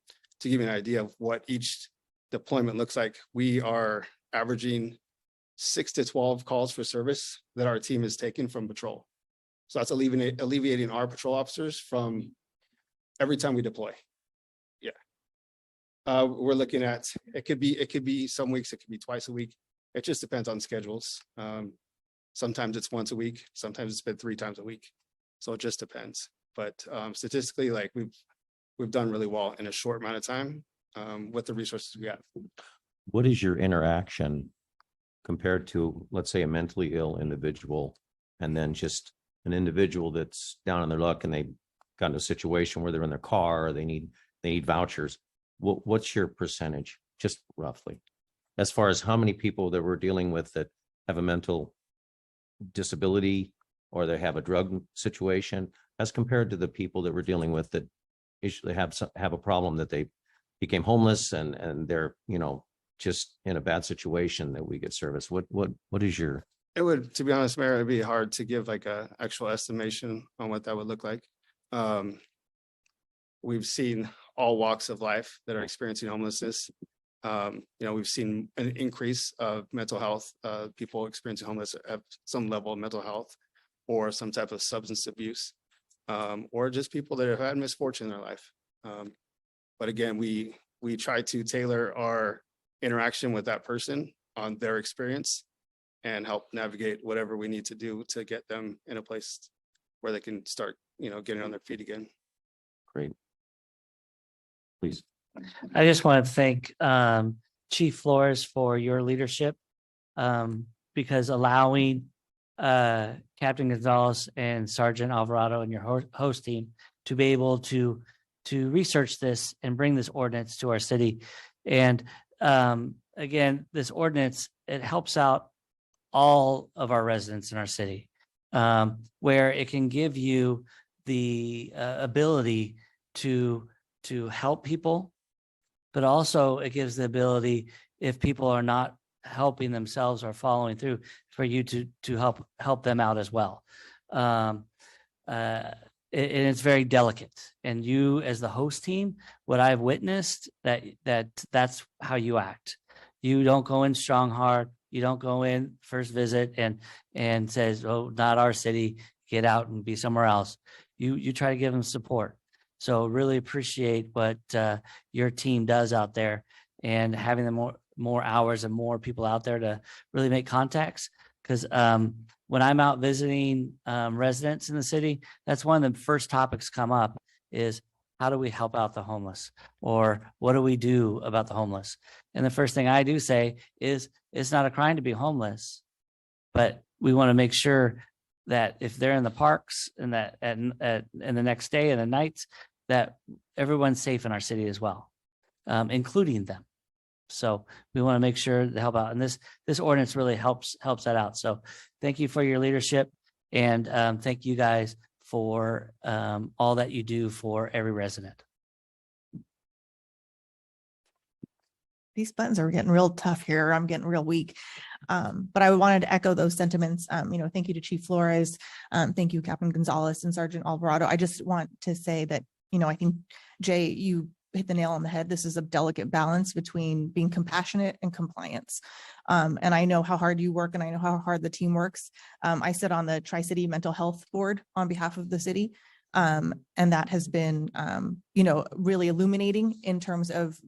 give you an idea of what each deployment looks like, we are averaging 6 to 12 calls for service that our team is taking from patrol. So that's alleviating our patrol officers from every time we deploy. Yeah. We're looking at, it could be some weeks, it could be twice a week. It just depends on schedules. Sometimes it's once a week, sometimes it's been 3 times a week. So it just depends. But statistically, like we've done really well in a short amount of time with the resources we have. what is your interaction compared to, let's say, a mentally ill individual and then just an individual that's down on their luck and they got in a situation where they're in their car or they need vouchers? What's your percentage, just roughly, as far as how many people that we're dealing with that have a mental disability or they have a drug situation as compared to the people that we're dealing with that usually have a problem that they became homeless and they're, just in a bad situation that we get service? What is your? It would, to be honest, Mayor, it'd be hard to give like a actual estimation on what that would look like. We've seen all walks of life that are experiencing homelessness. We've seen an increase of mental health, people experiencing homeless have some level of mental health or some type of substance abuse, or just people that have had misfortune in their life. But again, we try to tailor our interaction with that person on their experience and help navigate whatever we need to do to get them in a place where they can start, getting on their feet again. Great. Please. I just want to thank Chief Flores for your leadership, because allowing Captain Gonzalez and Sergeant Alvarado and your host team to be able to research this and bring this ordinance to our city. And again, this ordinance, it helps out all of our residents in our city, where it can give you the ability to help people, but also it gives the ability, if people are not helping themselves or following through, for you to help them out as well. And it's very delicate. And you, as the host team, what I've witnessed, that's how you act. You don't go in strong hard. You don't go in first visit and says, "Oh, not our city, get out and be somewhere else." You try to give them support. So really appreciate what your team does out there, and having the more hours and more people out there to really make contacts. Because when I'm out visiting residents in the city, that's one of the first topics come up is, how do we help out the homeless? Or what do we do about the homeless? And the first thing I do say is, it's not a crime to be homeless, but we want to make sure that if they're in the parks and that in the next day and the nights, that everyone's safe in our city as well, including them. So we want to make sure to help out, and this ordinance really helps that out. So thank you for your leadership, and thank you guys for all that you do for every resident. These buttons are getting real tough here. I'm getting real weak. But I wanted to echo those sentiments. Thank you to Chief Flores. Thank you, Captain Gonzalez and Sergeant Alvarado. I just want to say that, I think, Jay, you hit the nail on the head. This is a delicate balance between being compassionate and compliance. And I know how hard you work, and I know how hard the team works. I sit on the Tri-City Mental Health Board on behalf of the city. And that has been, really illuminating in terms of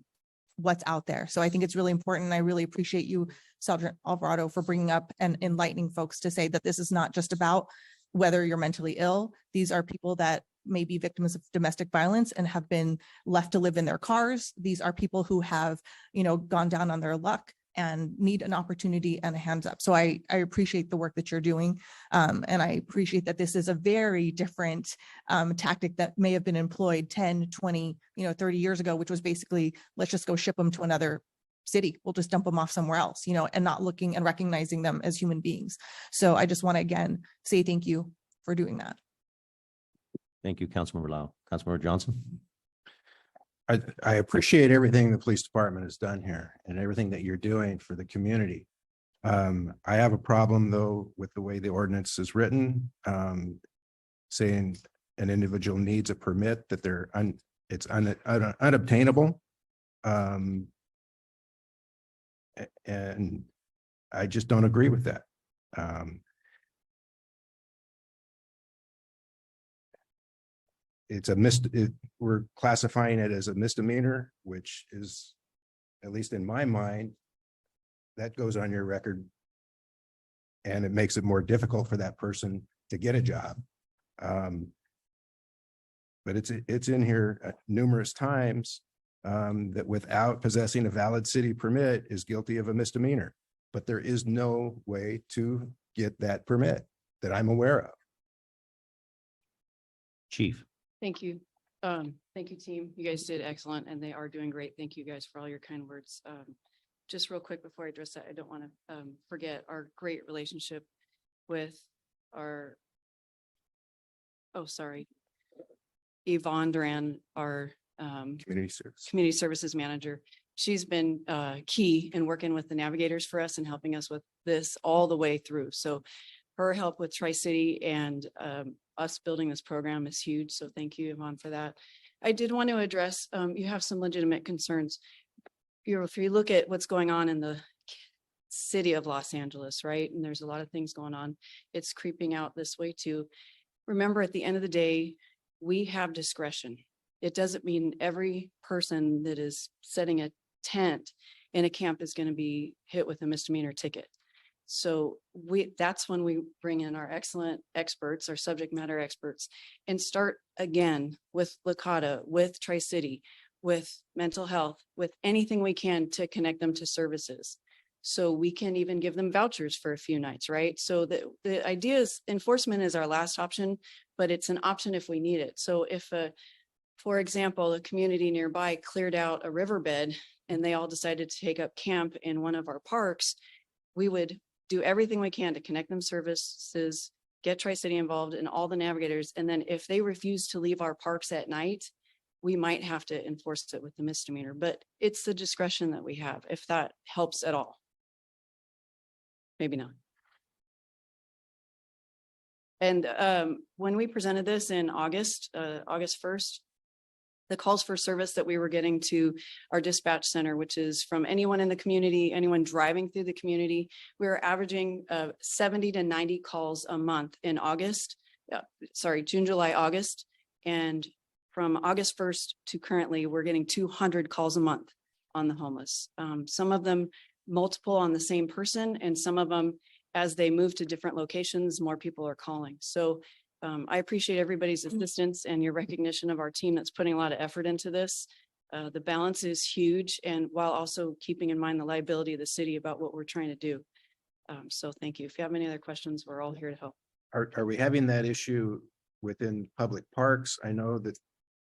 what's out there. So I think it's really important. I really appreciate you, Sergeant Alvarado, for bringing up and enlightening folks to say that this is not just about whether you're mentally ill. These are people that may be victims of domestic violence and have been left to live in their cars. These are people who have, gone down on their luck and need an opportunity and a hands up. So I appreciate the work that you're doing. And I appreciate that this is a very different tactic that may have been employed 10, 20, 30 years ago, which was basically, let's just go ship them to another city. We'll just dump them off somewhere else, and not looking and recognizing them as human beings. So I just want to, again, say thank you for doing that. Thank you, Councilmember Lau. Councilmember Johnson? I appreciate everything the police department has done here and everything that you're doing for the community. I have a problem, though, with the way the ordinance is written, saying an individual needs a permit, that it's unobtainable. And I just don't agree with that. We're classifying it as a misdemeanor, which is, at least in my mind, that goes on your record. And it makes it more difficult for that person to get a job. But it's in here numerous times that without possessing a valid city permit is guilty of a misdemeanor. But there is no way to get that permit that I'm aware of. Chief. Thank you. Thank you, team. You guys did excellent, and they are doing great. Thank you guys for all your kind words. Just real quick before I address that, I don't want to forget our great relationship with our, Yvonne Duran, our community services manager. She's been key in working with the navigators for us and helping us with this all the way through. So her help with Tri-City and us building this program is huge. So thank you, Yvonne, for that. I did want to address, you have some legitimate concerns. If you look at what's going on in the city of Los Angeles, right? And there's a lot of things going on. It's creeping out this way too. Remember, at the end of the day, we have discretion. It doesn't mean every person that is setting a tent in a camp is going to be hit with a misdemeanor ticket. So that's when we bring in our excellent experts, our subject matter experts, and start again with Licata, with Tri-City, with mental health, with anything we can to connect them to services. So we can even give them vouchers for a few nights, right? So the idea is enforcement is our last option, but it's an option if we need it. So if for example, a community nearby cleared out a riverbed and they all decided to take up camp in one of our parks, we would do everything we can to connect them services, get Tri-City involved and all the navigators. And then if they refuse to leave our parks at night, we might have to enforce it with the misdemeanor, but it's the discretion that we have, if that helps at all. Maybe not. And when we presented this in August 1st, the calls for service that we were getting to our dispatch center, which is from anyone in the community, anyone driving through the community, we were averaging 70 to 90 calls a month in June, July, August. And from August 1st to currently, we're getting 200 calls a month on the homeless. Some of them multiple on the same person, and some of them, as they move to different locations, more people are calling. So I appreciate everybody's assistance and your recognition of our team that's putting a lot of effort into this. The balance is huge, and while also keeping in mind the liability of the city about what we're trying to do. So thank you. If you have any other questions, we're all here to help. Are we having that issue within public parks? I know that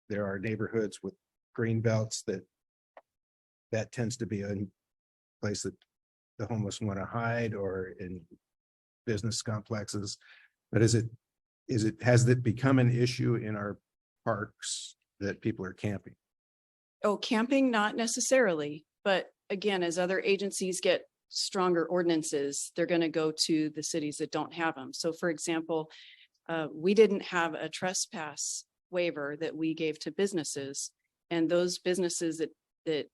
there are neighborhoods with green belts that tends to be a place that the homeless want to hide, or in business complexes. But has it become an issue in our parks that people are camping? Oh, camping, not necessarily, but again, as other agencies get stronger ordinances, they're going to go to the cities that don't have them. So for example, we didn't have a trespass waiver that we gave to businesses, and those businesses that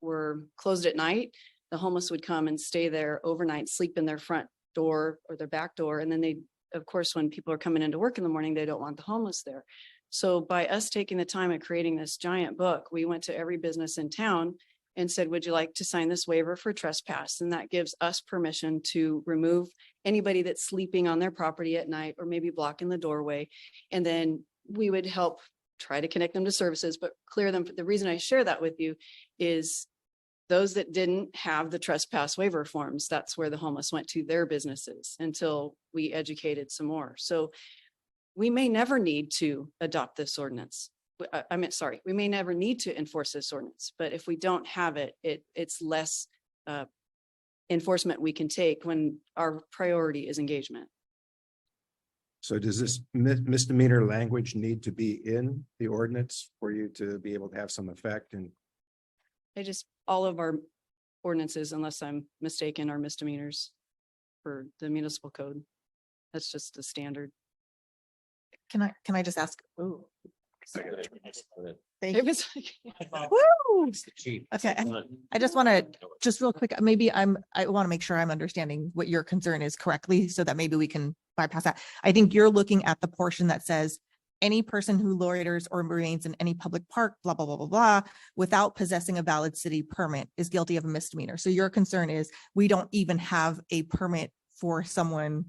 were closed at night, the homeless would come and stay there overnight, sleep in their front door or their back door. And then they, of course, when people are coming into work in the morning, they don't want the homeless there. So by us taking the time of creating this giant book, we went to every business in town and said, would you like to sign this waiver for trespass? And that gives us permission to remove anybody that's sleeping on their property at night or maybe blocking the doorway. And then we would help try to connect them to services, but clear them. The reason I share that with you is those that didn't have the trespass waiver forms, that's where the homeless went to their businesses until we educated some more. So we may never need to adopt this ordinance. We may never need to enforce this ordinance, but if we don't have it, it's less enforcement we can take when our priority is engagement. So does this misdemeanor language need to be in the ordinance for you to be able to have some effect? And All of our ordinances, unless I'm mistaken, are misdemeanors for the municipal code. That's just the standard. Can I just ask? Ooh. Thank It you. was Woo! Okay, I just want to, just real quick, maybe I want to make sure I'm understanding what your concern is correctly so that maybe we can bypass that. I think you're looking at the portion that says any person who loiters or remains in any public park, blah, blah, blah, blah, blah, without possessing a valid city permit is guilty of a misdemeanor. So your concern is we don't even have a permit for someone.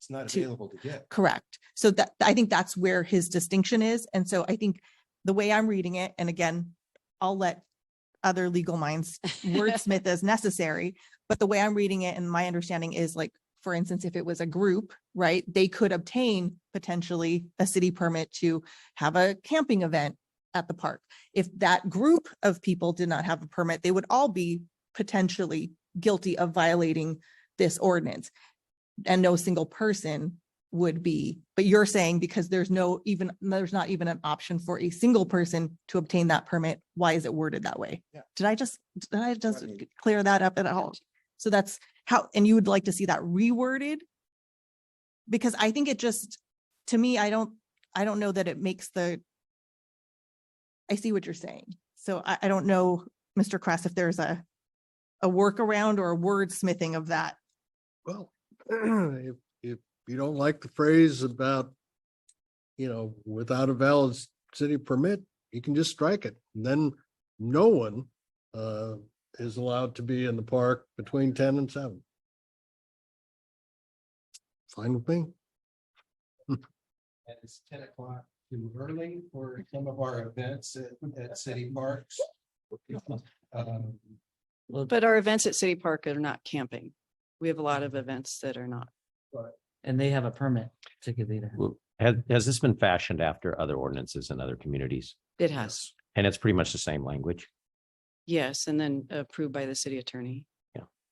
it's not available to get. Correct. So that, I think that's where his distinction is. And so I think the way I'm reading it, and again, I'll let other legal minds wordsmith as necessary, but the way I'm reading it and my understanding is, like, for instance, if it was a group, right, they could obtain potentially a city permit to have a camping event at the park. If that group of people did not have a permit, they would all be potentially guilty of violating this ordinance. And no single person would be, but you're saying because there's not even an option for a single person to obtain that permit, why is it worded that way? Yeah. Did I just clear that up at all? So that's how, and you would like to see that reworded? Because I think it just, to me, I don't know that it makes I see what you're saying. So I don't know, Mr. Kress, if there's a workaround or a wordsmithing of that. Well, if you don't like the phrase about, without a valid city permit, you can just strike it. And then no one is allowed to be in the park between 10 and 7. Fine with me. And it's 10 o'clock too early for some of our events at city parks. But our events at City Park are not camping. We have a lot of events that are not. And they have a permit to give either. Has this been fashioned after other ordinances in other communities? It has. And it's pretty much the same language. Yes, and then approved by the city attorney.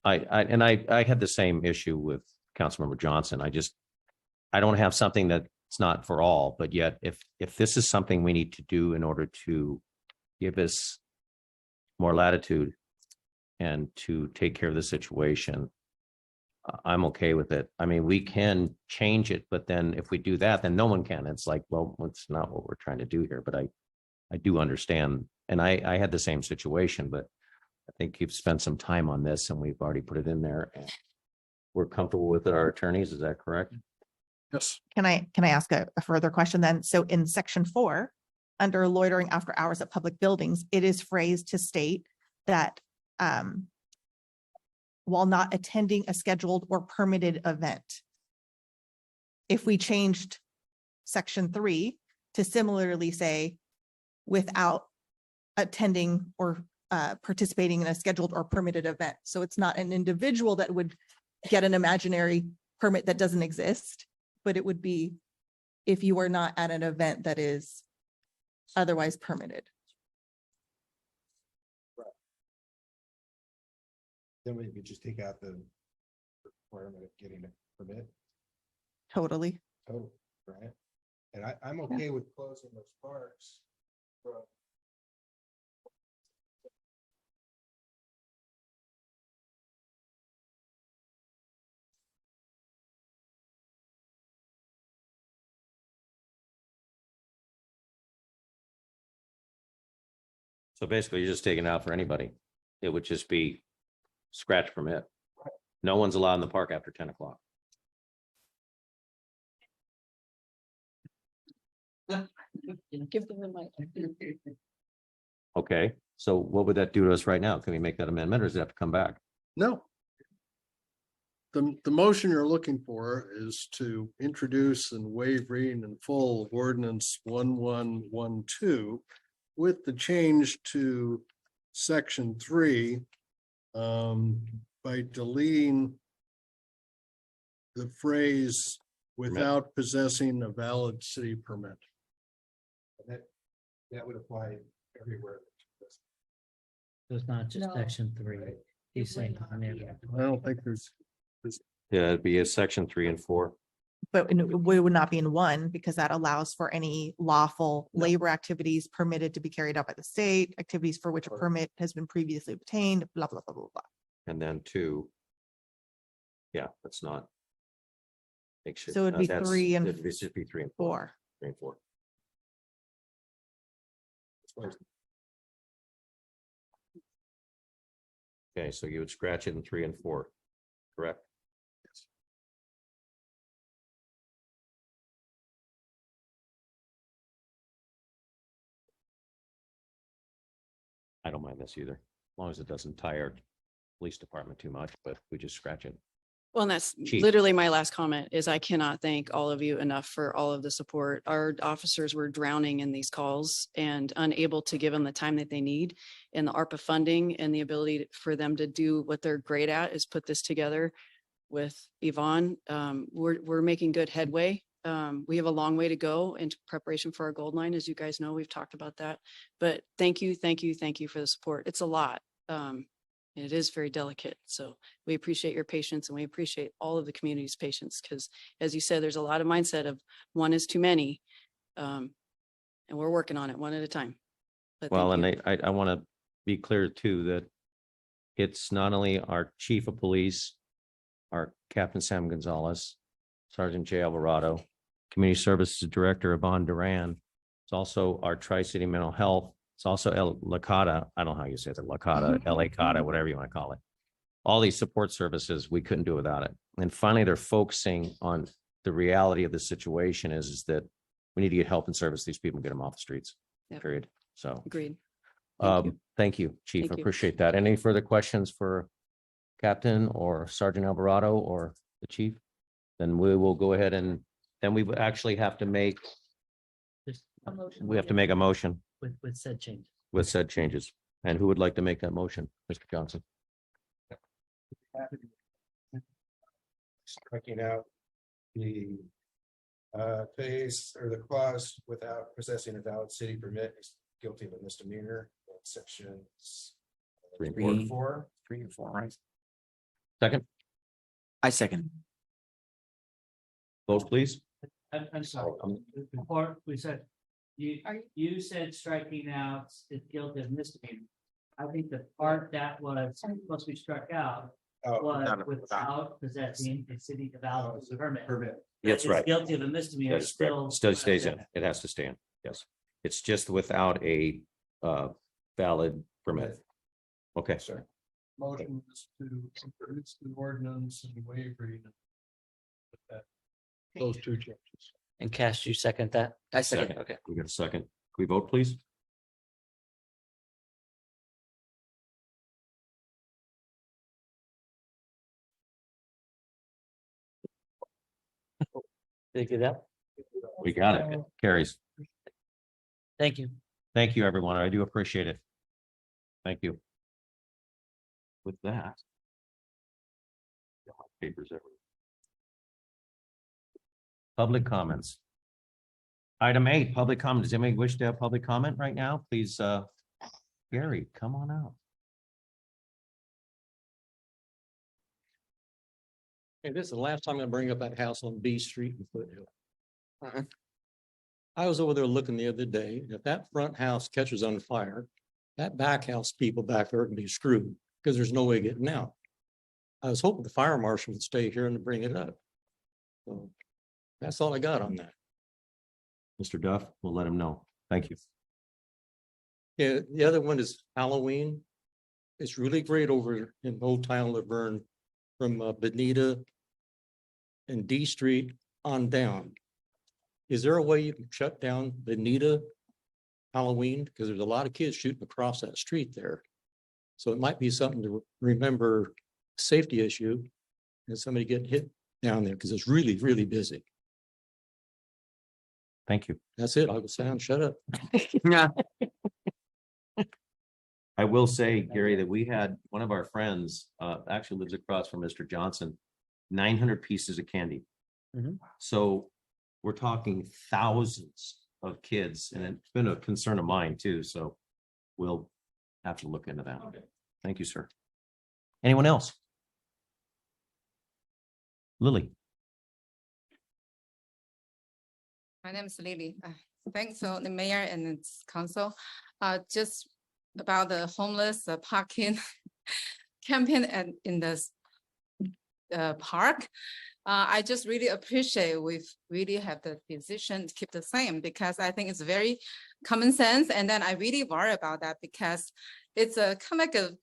I had the same issue with Councilmember Johnson. I don't have something that's not for all, but yet if this is something we need to do in order to give us more latitude and to take care of the situation, I'm okay with it. I mean, we can change it, but then if we do that, then no one can. It's like, well, it's not what we're trying to do here, but I do understand. And I had the same situation, but I think you've spent some time on this and we've already put it in there and we're comfortable with our attorneys. Is that correct? Yes. Can I ask a further question then? So in section 4, under loitering after hours at public buildings, it is phrased to state that while not attending a scheduled or permitted event. If we changed section 3 to similarly say without attending or participating in a scheduled or permitted event. So it's not an individual that would get an imaginary permit that doesn't exist, but it would be if you are not at an event that is otherwise permitted. Then we could just take out the requirement of getting a permit. Totally. Total, right? And I'm okay with closing those parks. So basically, you're just taking it out for anybody. It would just be scratch permit. No one's allowed in the park after 10 o'clock. Give them the mic. Okay, so what would that do to us right now? Can we make that amendment or does it have to come back? No. The motion you're looking for is to introduce and waive reading in full ordinance 1112 with the change to section 3 by deleting the phrase without possessing a valid city permit. That would apply everywhere. So it's not just No. section 3. He's saying. I don't think there's. Yeah, it'd be a section 3 and 4. But we would not be in 1 because that allows for any lawful labor activities permitted to be carried out by the state, activities for which a permit has been previously obtained, blah, blah, blah, blah, blah. And then 2. Yeah, that's not. So it'd be 3 and It should be 3 and 4. 4. 3 and 4. Okay, so you would scratch it in 3 and 4, correct? I don't mind this either, as long as it doesn't tire police department too much, but we just scratch it. Well, and that's Chief. literally my last comment is I cannot thank all of you enough for all of the support. Our officers were drowning in these calls and unable to give them the time that they need, and the ARPA funding and the ability for them to do what they're great at is put this together with Yvonne. We're making good headway. We have a long way to go into preparation for our gold line. As you guys know, we've talked about that, but thank you for the support. It's a lot. And it is very delicate. So we appreciate your patience and we appreciate all of the community's patience because as you said, there's a lot of mindset of one is too many. And we're working on it one at a time. But Well, thank and you. I want to be clear too, that it's not only our chief of police, our Captain Sam Gonzalez, Sergeant Jay Alvarado, Community Services Director Yvonne Duran. It's also our Tri-City Mental Health. It's also El Lakata. I don't know how you say it, Lakata, LA Kata, whatever you want to call it. All these support services, we couldn't do without it. And finally, they're focusing on the reality of the situation is that we need to get help and service these people and get them off the streets, Yep. period. So, Agreed. thank you, Chief. Thank I you. appreciate that. Any further questions for Captain or Sergeant Alvarado or the chief? Then we will go ahead and then we would actually have to make, we have to make a motion With said change. with said changes. And who would like to make that motion? Mr. Johnson? Striking out the phase or the clause without possessing a valid city permit, guilty of a misdemeanor, sections. Three, Three. 3 and 4, right? Second, I second. vote please. I'm sorry, before we said, you said striking out is guilty of misdemeanor. I think the part that was supposed to be struck out was without possessing a city valid permit. That's It's right. Guilty of a misdemeanor. That's correct. Still stays in. It has to stand. Yes. It's just without a valid permit. Okay, sorry. Motion is to introduce the ordinance and waive reading. With that, those two changes. And Cash, you second that? I second. Okay. We got a second. Can we vote, please? Did you get that? We got it. Carries. Thank you. Thank you, everyone. I do appreciate it. Thank you. With that. Papers everywhere. Public comments. Item 8, public comment. Does anybody wish to have public comment right now? Please, Gary, come on out. Hey, this is the last time I bring up that house on B Street in Foothill. I was over there looking the other day, and if that front house catches on fire, that back house people back there can be screwed because there's no way getting out. I was hoping the fire marshal would stay here and to bring it up. So that's all I got on that. Mr. Duff, we'll let him know. Thank you. Yeah, the other one is Halloween. It's really great over in Old Town Laverne from Benita and D Street on down. Is there a way you can shut down Benita Halloween? Because there's a lot of kids shooting across that street there. So it might be something to remember, safety issue and somebody getting hit down there because it's really, really busy. Thank you. That's it. I will sound, shut up. Yeah. I will say, Gary, that we had one of our friends, actually lives across from Mr. Johnson, 900 pieces of candy. Mhm. So we're talking thousands of kids, and it's been a concern of mine too. So we'll have to look into that. Thank you, sir. Anyone else? Lily. My name is Lily. Thanks for the mayor and its council. Just about the homeless parking campaign and in the park. I just really appreciate we really have the decision to keep the same because I think it's very common sense. And then I really worry about that because it's a kind of like a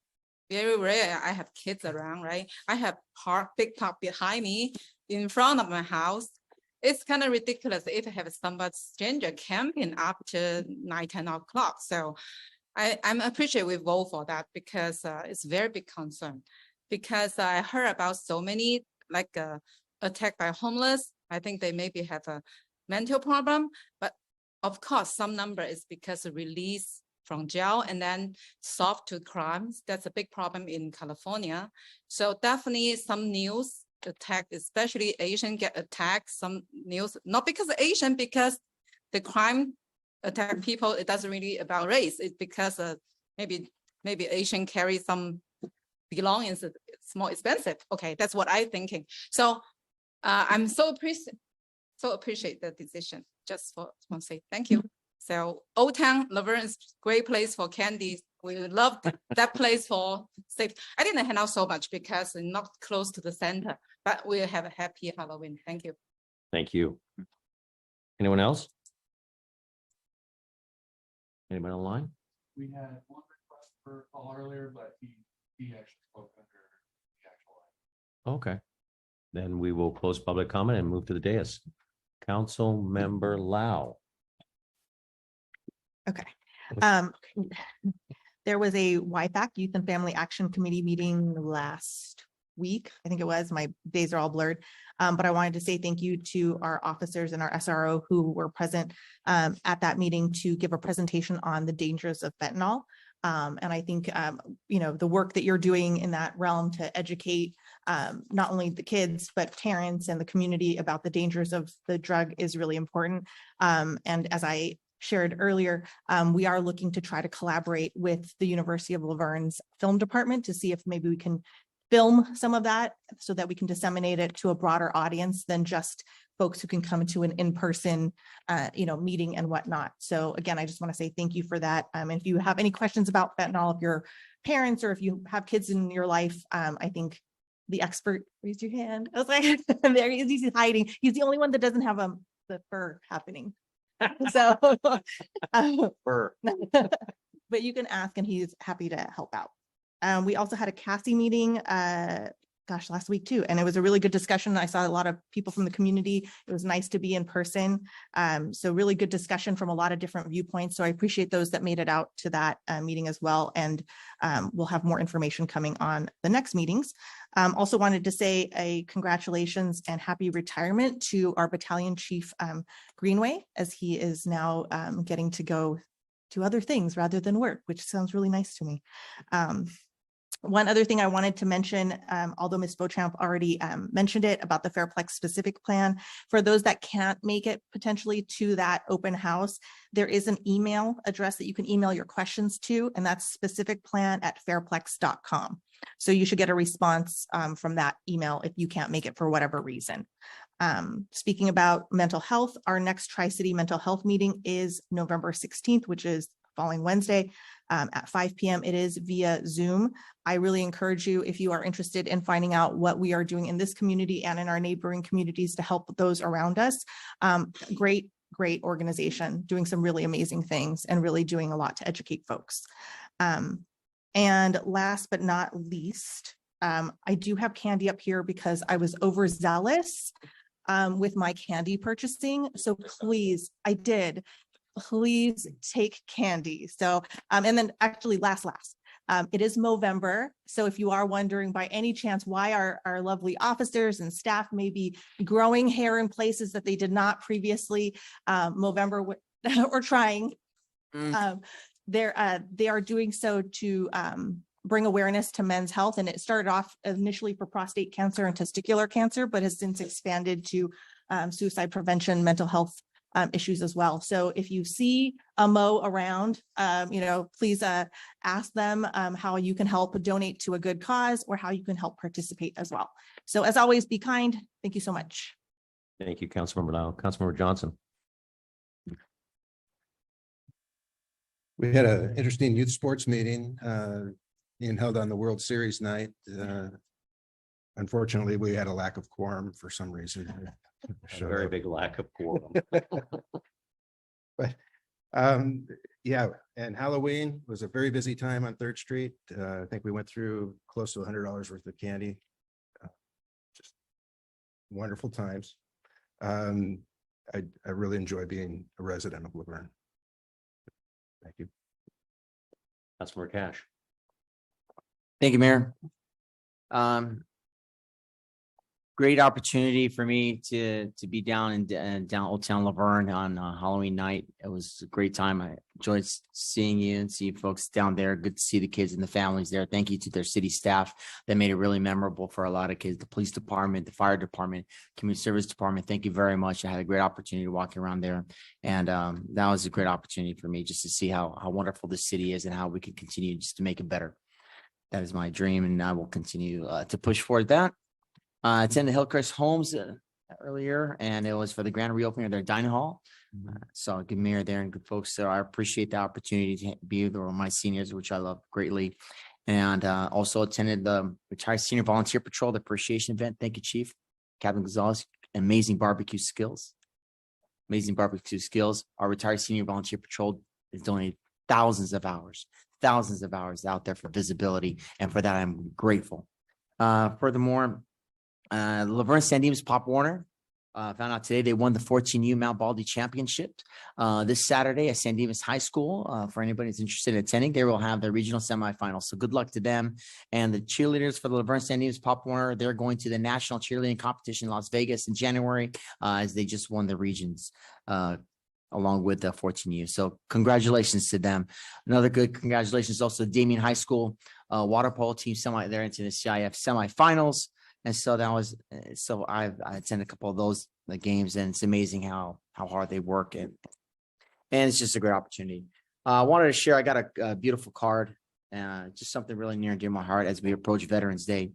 very rare. I have kids around, right? I have big park behind me in front of my house. It's kind of ridiculous if I have somebody stranger camping after 9, 10 o'clock. So I'm appreciate we vote for that because it's very big concern. Because I heard about so many like attack by homeless. I think they maybe have a mental problem, but of course some number is because of release from jail and then soft to crimes. That's a big problem in California. So definitely some news attack, especially Asian get attacked. Some news not because of Asian, because the crime attack people. It doesn't really about race. It's because maybe Asian carry some belongings. It's more expensive. Okay, that's what I'm thinking. So I'm so appreciate the decision. Just want to say thank you. So Old Town Laverne is great place for candy. We love that place for safe. I didn't hand out so much because it's not close to the center, but we'll have a happy Halloween. Thank you. Thank you. Anyone else? Anybody online? We had one request for a call earlier, but he actually spoke under the actual. Okay. Then we will close public comment and move to the dais. Council Member Lau. Okay. There was a YFAC, Youth and Family Action Committee meeting last week. I think it was, my days are all blurred. But I wanted to say thank you to our officers and our SRO who were present at that meeting to give a presentation on the dangers of fentanyl. And I think, the work that you're doing in that realm to educate not only the kids, but parents and the community about the dangers of the drug is really important. And as I shared earlier, we are looking to try to collaborate with the University of Laverne's film department to see if maybe we can film some of that so that we can disseminate it to a broader audience than just folks who can come to an in-person, meeting and whatnot. So again, I just want to say thank you for that. And if you have any questions about fentanyl, if you're parents or if you have kids in your life, I think the expert raised your hand. I was like, there he is, he's hiding. He's the only one that doesn't have the fur happening. So, but you can ask and he's happy to help out. We also had a CASI meeting, last week too, and it was a really good discussion. I saw a lot of people from the community. It was nice to be in person. So really good discussion from a lot of different viewpoints. So I appreciate those that made it out to that meeting as well. And we'll have more information coming on the next meetings. Also wanted to say a congratulations and happy retirement to our battalion chief Greenway, as he is now getting to go to other things rather than work, which sounds really nice to me. One other thing I wanted to mention, although Ms. Beauchamp already mentioned it about the Fairplex specific plan, for those that can't make it potentially to that open house, there is an email address that you can email your questions to, and that's specificplan@fairplex.com. So you should get a response from that email if you can't make it for whatever reason. Speaking about mental health, our next Tri-City mental health meeting is November 16th, which is following Wednesday at 5 p.m. It is via Zoom. I really encourage you, if you are interested in finding out what we are doing in this community and in our neighboring communities to help those around us. Great organization, doing some really amazing things and really doing a lot to educate folks. And last but not least, I do have candy up here because I was overzealous with my candy purchasing. So please, please take candy. So, and then actually last, it is Movember. So if you are wondering by any chance why our lovely officers and staff may be growing hair in places that they did not previously, Movember or trying, they are doing so to bring awareness to men's health. And it started off initially for prostate cancer and testicular cancer, but has since expanded to suicide prevention, mental health issues as well. So if you see a Mo around, please ask them how you can help donate to a good cause or how you can help participate as well. So as always, be kind. Thank you so much. Thank you, Councilmember Lau. Councilmember Johnson. We had an interesting youth sports meeting being held on the World Series night. Unfortunately, we had a lack of quorum for some reason. A very big lack of quorum. But yeah, and Halloween was a very busy time on 3rd Street. I think we went through close to $100 worth of candy. Just wonderful times. I really enjoy being a resident of Laverne. Thank you. Councilmember Cash. Thank you, Mayor. Great opportunity for me to be down in down Old Town Laverne on Halloween night. It was a great time. I enjoyed seeing you and see folks down there. Good to see the kids and the families there. Thank you to their city staff that made it really memorable for a lot of kids. The police department, the fire department, community service department. Thank you very much. I had a great opportunity to walk around there, and that was a great opportunity for me just to see how wonderful this city is and how we can continue just to make it better. That is my dream, and I will continue to push forward that. Attended Hillcrest Homes earlier, and it was for the grand reopening of their dining hall. So good mayor there and good folks. So I appreciate the opportunity to be there with my seniors, which I love greatly. And also attended the Retired Senior Volunteer Patrol, the appreciation event. Thank you, Chief Captain Gonzalez. Amazing barbecue skills. Amazing barbecue skills. Our Retired Senior Volunteer Patrol is donating thousands of hours out there for visibility. And for that, I'm grateful. Furthermore, Laverne San Dimas Pop Warner found out today they won the 14U Mount Baldy Championship this Saturday at San Dimas High School. For anybody that's interested in attending, they will have their regional semifinals. So good luck to them. And the cheerleaders for the Laverne San Dimas Pop Warner, they're going to the national cheerleading competition in Las Vegas in January as they just won the regions along with the 14U. So congratulations to them. Another good congratulations also to Damien High School water polo team they're into the CIF semifinals. And so that was, I attended a couple of those games, and it's amazing how hard they work. And And it's just a great opportunity. I wanted to share, I got a beautiful card, just something really near and dear to my heart as we approach Veterans Day.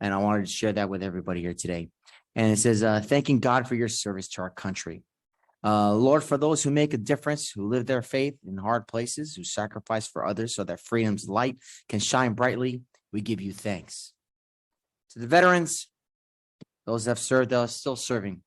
And I wanted to share that with everybody here today. And it says, thanking God for your service to our country. Lord, for those who make a difference, who live their faith in hard places, who sacrifice for others so that freedom's light can shine brightly, we give you thanks. To the veterans, those that have served us, still serving,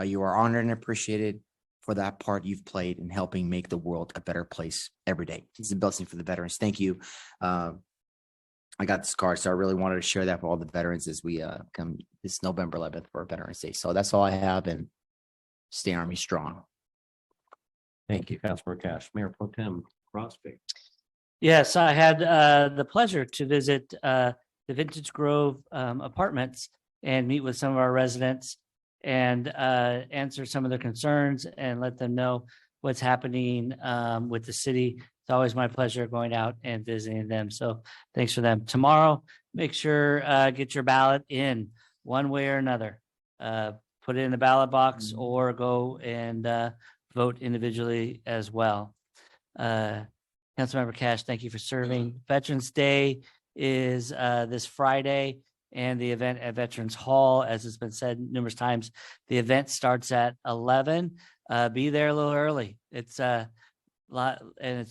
you are honored and appreciated for that part you've played in helping make the world a better place every day. It's a blessing for the veterans. Thank you. I got this card, so I really wanted to share that for all the veterans as we come this November 11th for Veterans Day. So that's all I have, and stay Army strong. Thank you, Councilmember Cash. Mayor Pro Tem Crosby. Yes, I had the pleasure to visit the Vintage Grove Apartments and meet with some of our residents and answer some of their concerns and let them know what's happening with the city. It's always my pleasure going out and visiting them. So thanks for them. Tomorrow, make sure get your ballot in one way or another. Put it in the ballot box or go and vote individually as well. Councilmember Cash, thank you for serving. Veterans Day is this Friday, and the event at Veterans Hall, as has been said numerous times, the event starts at 11. Be there a little early. It's a lot, and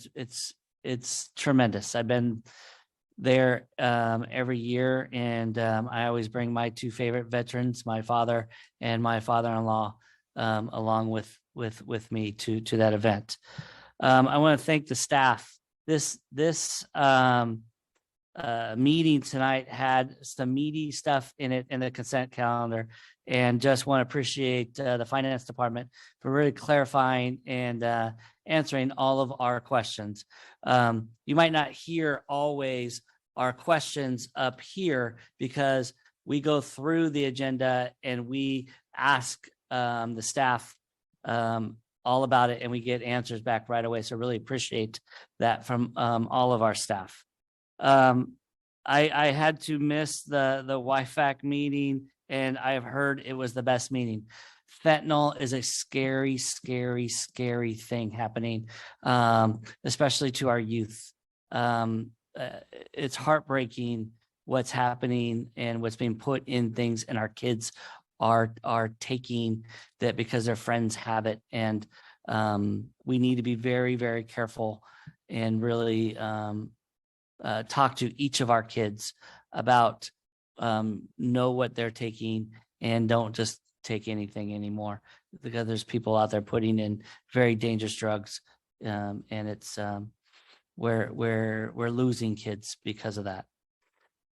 it's tremendous. I've been there every year, and I always bring my two favorite veterans, my father and my father-in-law, along with me to that event. I want to thank the staff. This meeting tonight had some meaty stuff in it in the consent calendar, and just want to appreciate the finance department for really clarifying and answering all of our questions. You might not hear always our questions up here because we go through the agenda and we ask the staff all about it, and we get answers back right away. So really appreciate that from all of our staff. I had to miss the YFAC meeting, and I've heard it was the best meeting. Fentanyl is a scary, scary, scary thing happening, especially to our youth. It's heartbreaking what's happening and what's being put in things, and our kids are taking that because their friends have it. And we need to be very, very careful and really talk to each of our kids about know what they're taking, and don't just take anything anymore, because there's people out there putting in very dangerous drugs, and it's we're losing kids because of that.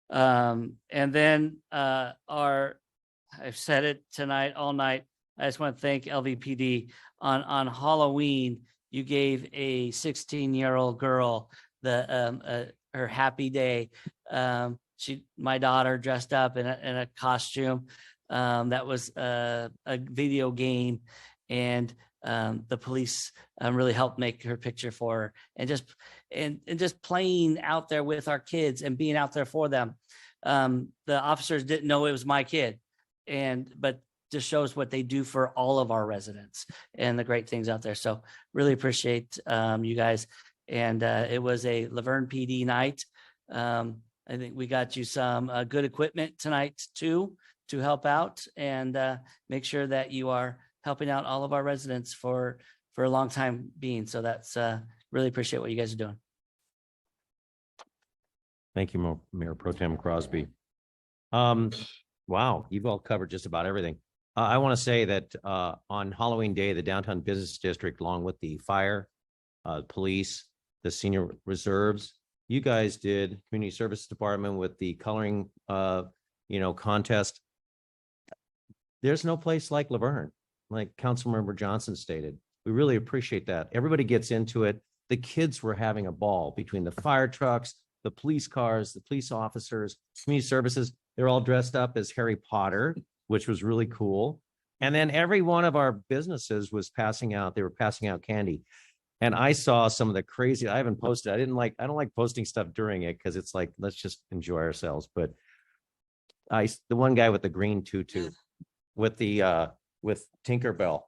And then I've said it tonight all night. I just want to thank LVPD. On Halloween, you gave a 16-year-old girl her happy day. My daughter dressed up in a costume that was a video game, and the police really helped make her picture for her, and just playing out there with our kids and being out there for them. The officers didn't know it was my kid, but just shows what they do for all of our residents and the great things out there. So really appreciate you guys. And it was a Laverne PD night. I think we got you some good equipment tonight too, to help out and make sure that you are helping out all of our residents for a long time being. So that's really appreciate what you guys are doing. Thank you, Mayor Pro Tem Crosby. Wow, you've all covered just about everything. I want to say that on Halloween Day, the Downtown Business District, along with the fire, police, the senior reserves, you guys did Community Services Department with the coloring, contest. There's no place like Laverne, like Councilmember Johnson stated. We really appreciate that. Everybody gets into it. The kids were having a ball between the fire trucks, the police cars, the police officers, community services. They're all dressed up as Harry Potter, which was really cool. And then every one of our businesses was passing out candy. And I saw some of the crazy, I haven't posted. I don't like posting stuff during it because it's like, let's just enjoy ourselves. But the one guy with the green tutu with Tinkerbell,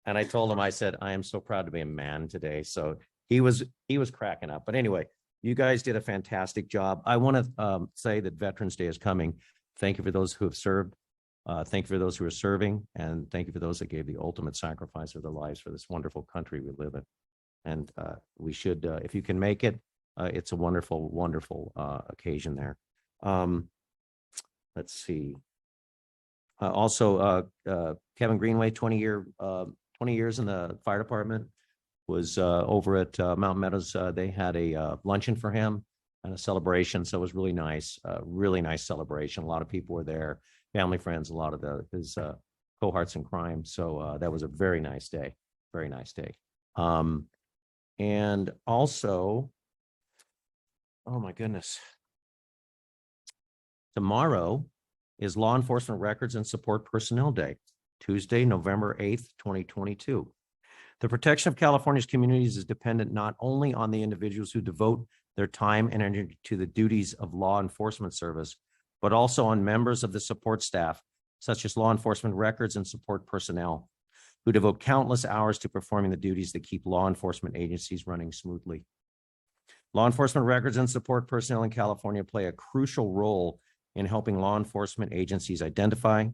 And I told him, I said, I am so proud to be a man today. So he was cracking up. But anyway, you guys did a fantastic job. I want to say that Veterans Day is coming. Thank you for those who have served. Thank you for those who are serving, and thank you for those that gave the ultimate sacrifice of their lives for this wonderful country we live in. And we should, if you can make it, it's a wonderful, wonderful occasion there. Let's see. Also, Kevin Greenway, 20 years in the fire department, was over at Mountain Meadows. They had a luncheon for him and a celebration. So it was really nice celebration. A lot of people were there, family, friends, a lot of his cohorts in crime. So that was a very nice day, very nice day. And also, oh my goodness, tomorrow is Law Enforcement Records and Support Personnel Day, Tuesday, November 8th, 2022. The protection of California's communities is dependent not only on the individuals who devote their time and energy to the duties of law enforcement service, but also on members of the support staff, such as law enforcement records and support personnel, who devote countless hours to performing the duties that keep law enforcement agencies running smoothly. Law enforcement records and support personnel in California play a crucial role in helping law enforcement agencies identify,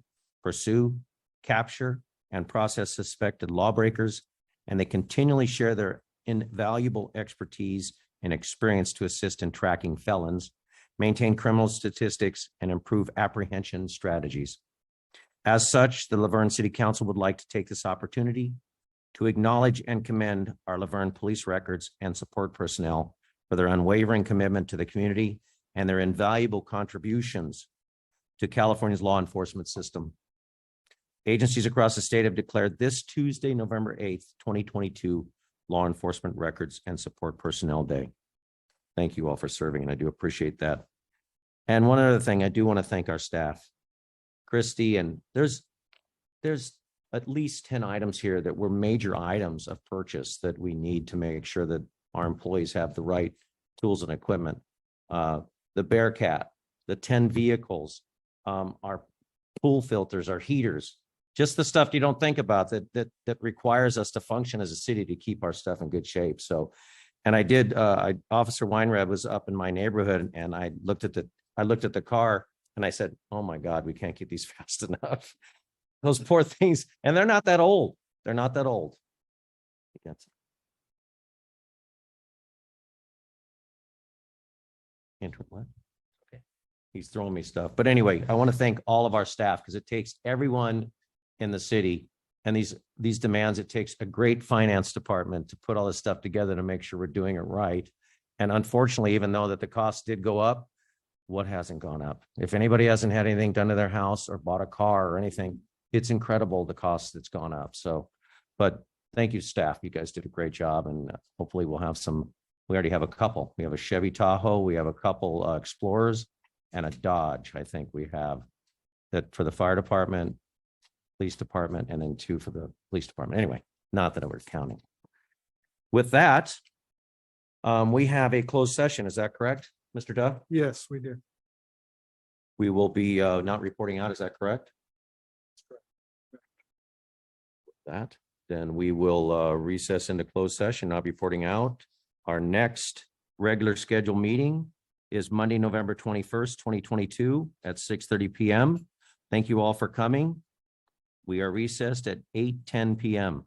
pursue, capture, and process suspected lawbreakers, and they continually share their invaluable expertise and experience to assist in tracking felons, maintain criminal statistics, and improve apprehension strategies. As such, the Laverne City Council would like to take this opportunity to acknowledge and commend our Laverne police records and support personnel for their unwavering commitment to the community and their invaluable contributions to California's law enforcement system. Agencies across the state have declared this Tuesday, November 8th, 2022, Law Enforcement Records and Support Personnel Day. Thank you all for serving, and I do appreciate that. And one other thing, I do want to thank our staff, Christy, and there's at least 10 items here that were major items of purchase that we need to make sure that our employees have the right tools and equipment. The Bearcat, the 10 vehicles, our pool filters, our heaters, just the stuff you don't think about that requires us to function as a city to keep our stuff in good shape. So, and I did, Officer Weinreb was up in my neighborhood, and I looked at the car and I said, oh my God, we can't keep these fast enough. Those poor things, and they're not that old. They're not that old. What? Okay. He's throwing me stuff. But anyway, I want to thank all of our staff, because it takes everyone in the city, and these demands, it takes a great finance department to put all this stuff together to make sure we're doing it right. And unfortunately, even though that the costs did go up, what hasn't gone up? If anybody hasn't had anything done to their house or bought a car or anything, it's incredible the cost that's gone up. So, but thank you, staff. You guys did a great job, and hopefully we'll have some. We already have a couple. We have a Chevy Tahoe. We have a couple Explorers and a Dodge. I think we have that for the fire department, police department, and then 2 for the police department. Anyway, not that we're counting. With that, we have a closed session. Is that correct, Mr. Duff? Yes, we do. We will be not reporting out. Is that correct? That, then we will recess into closed session, not reporting out. Our next regular scheduled meeting is Monday, November 21st, 2022 at 6:30 p.m. Thank you all for coming. We are recessed at 8:10 p.m.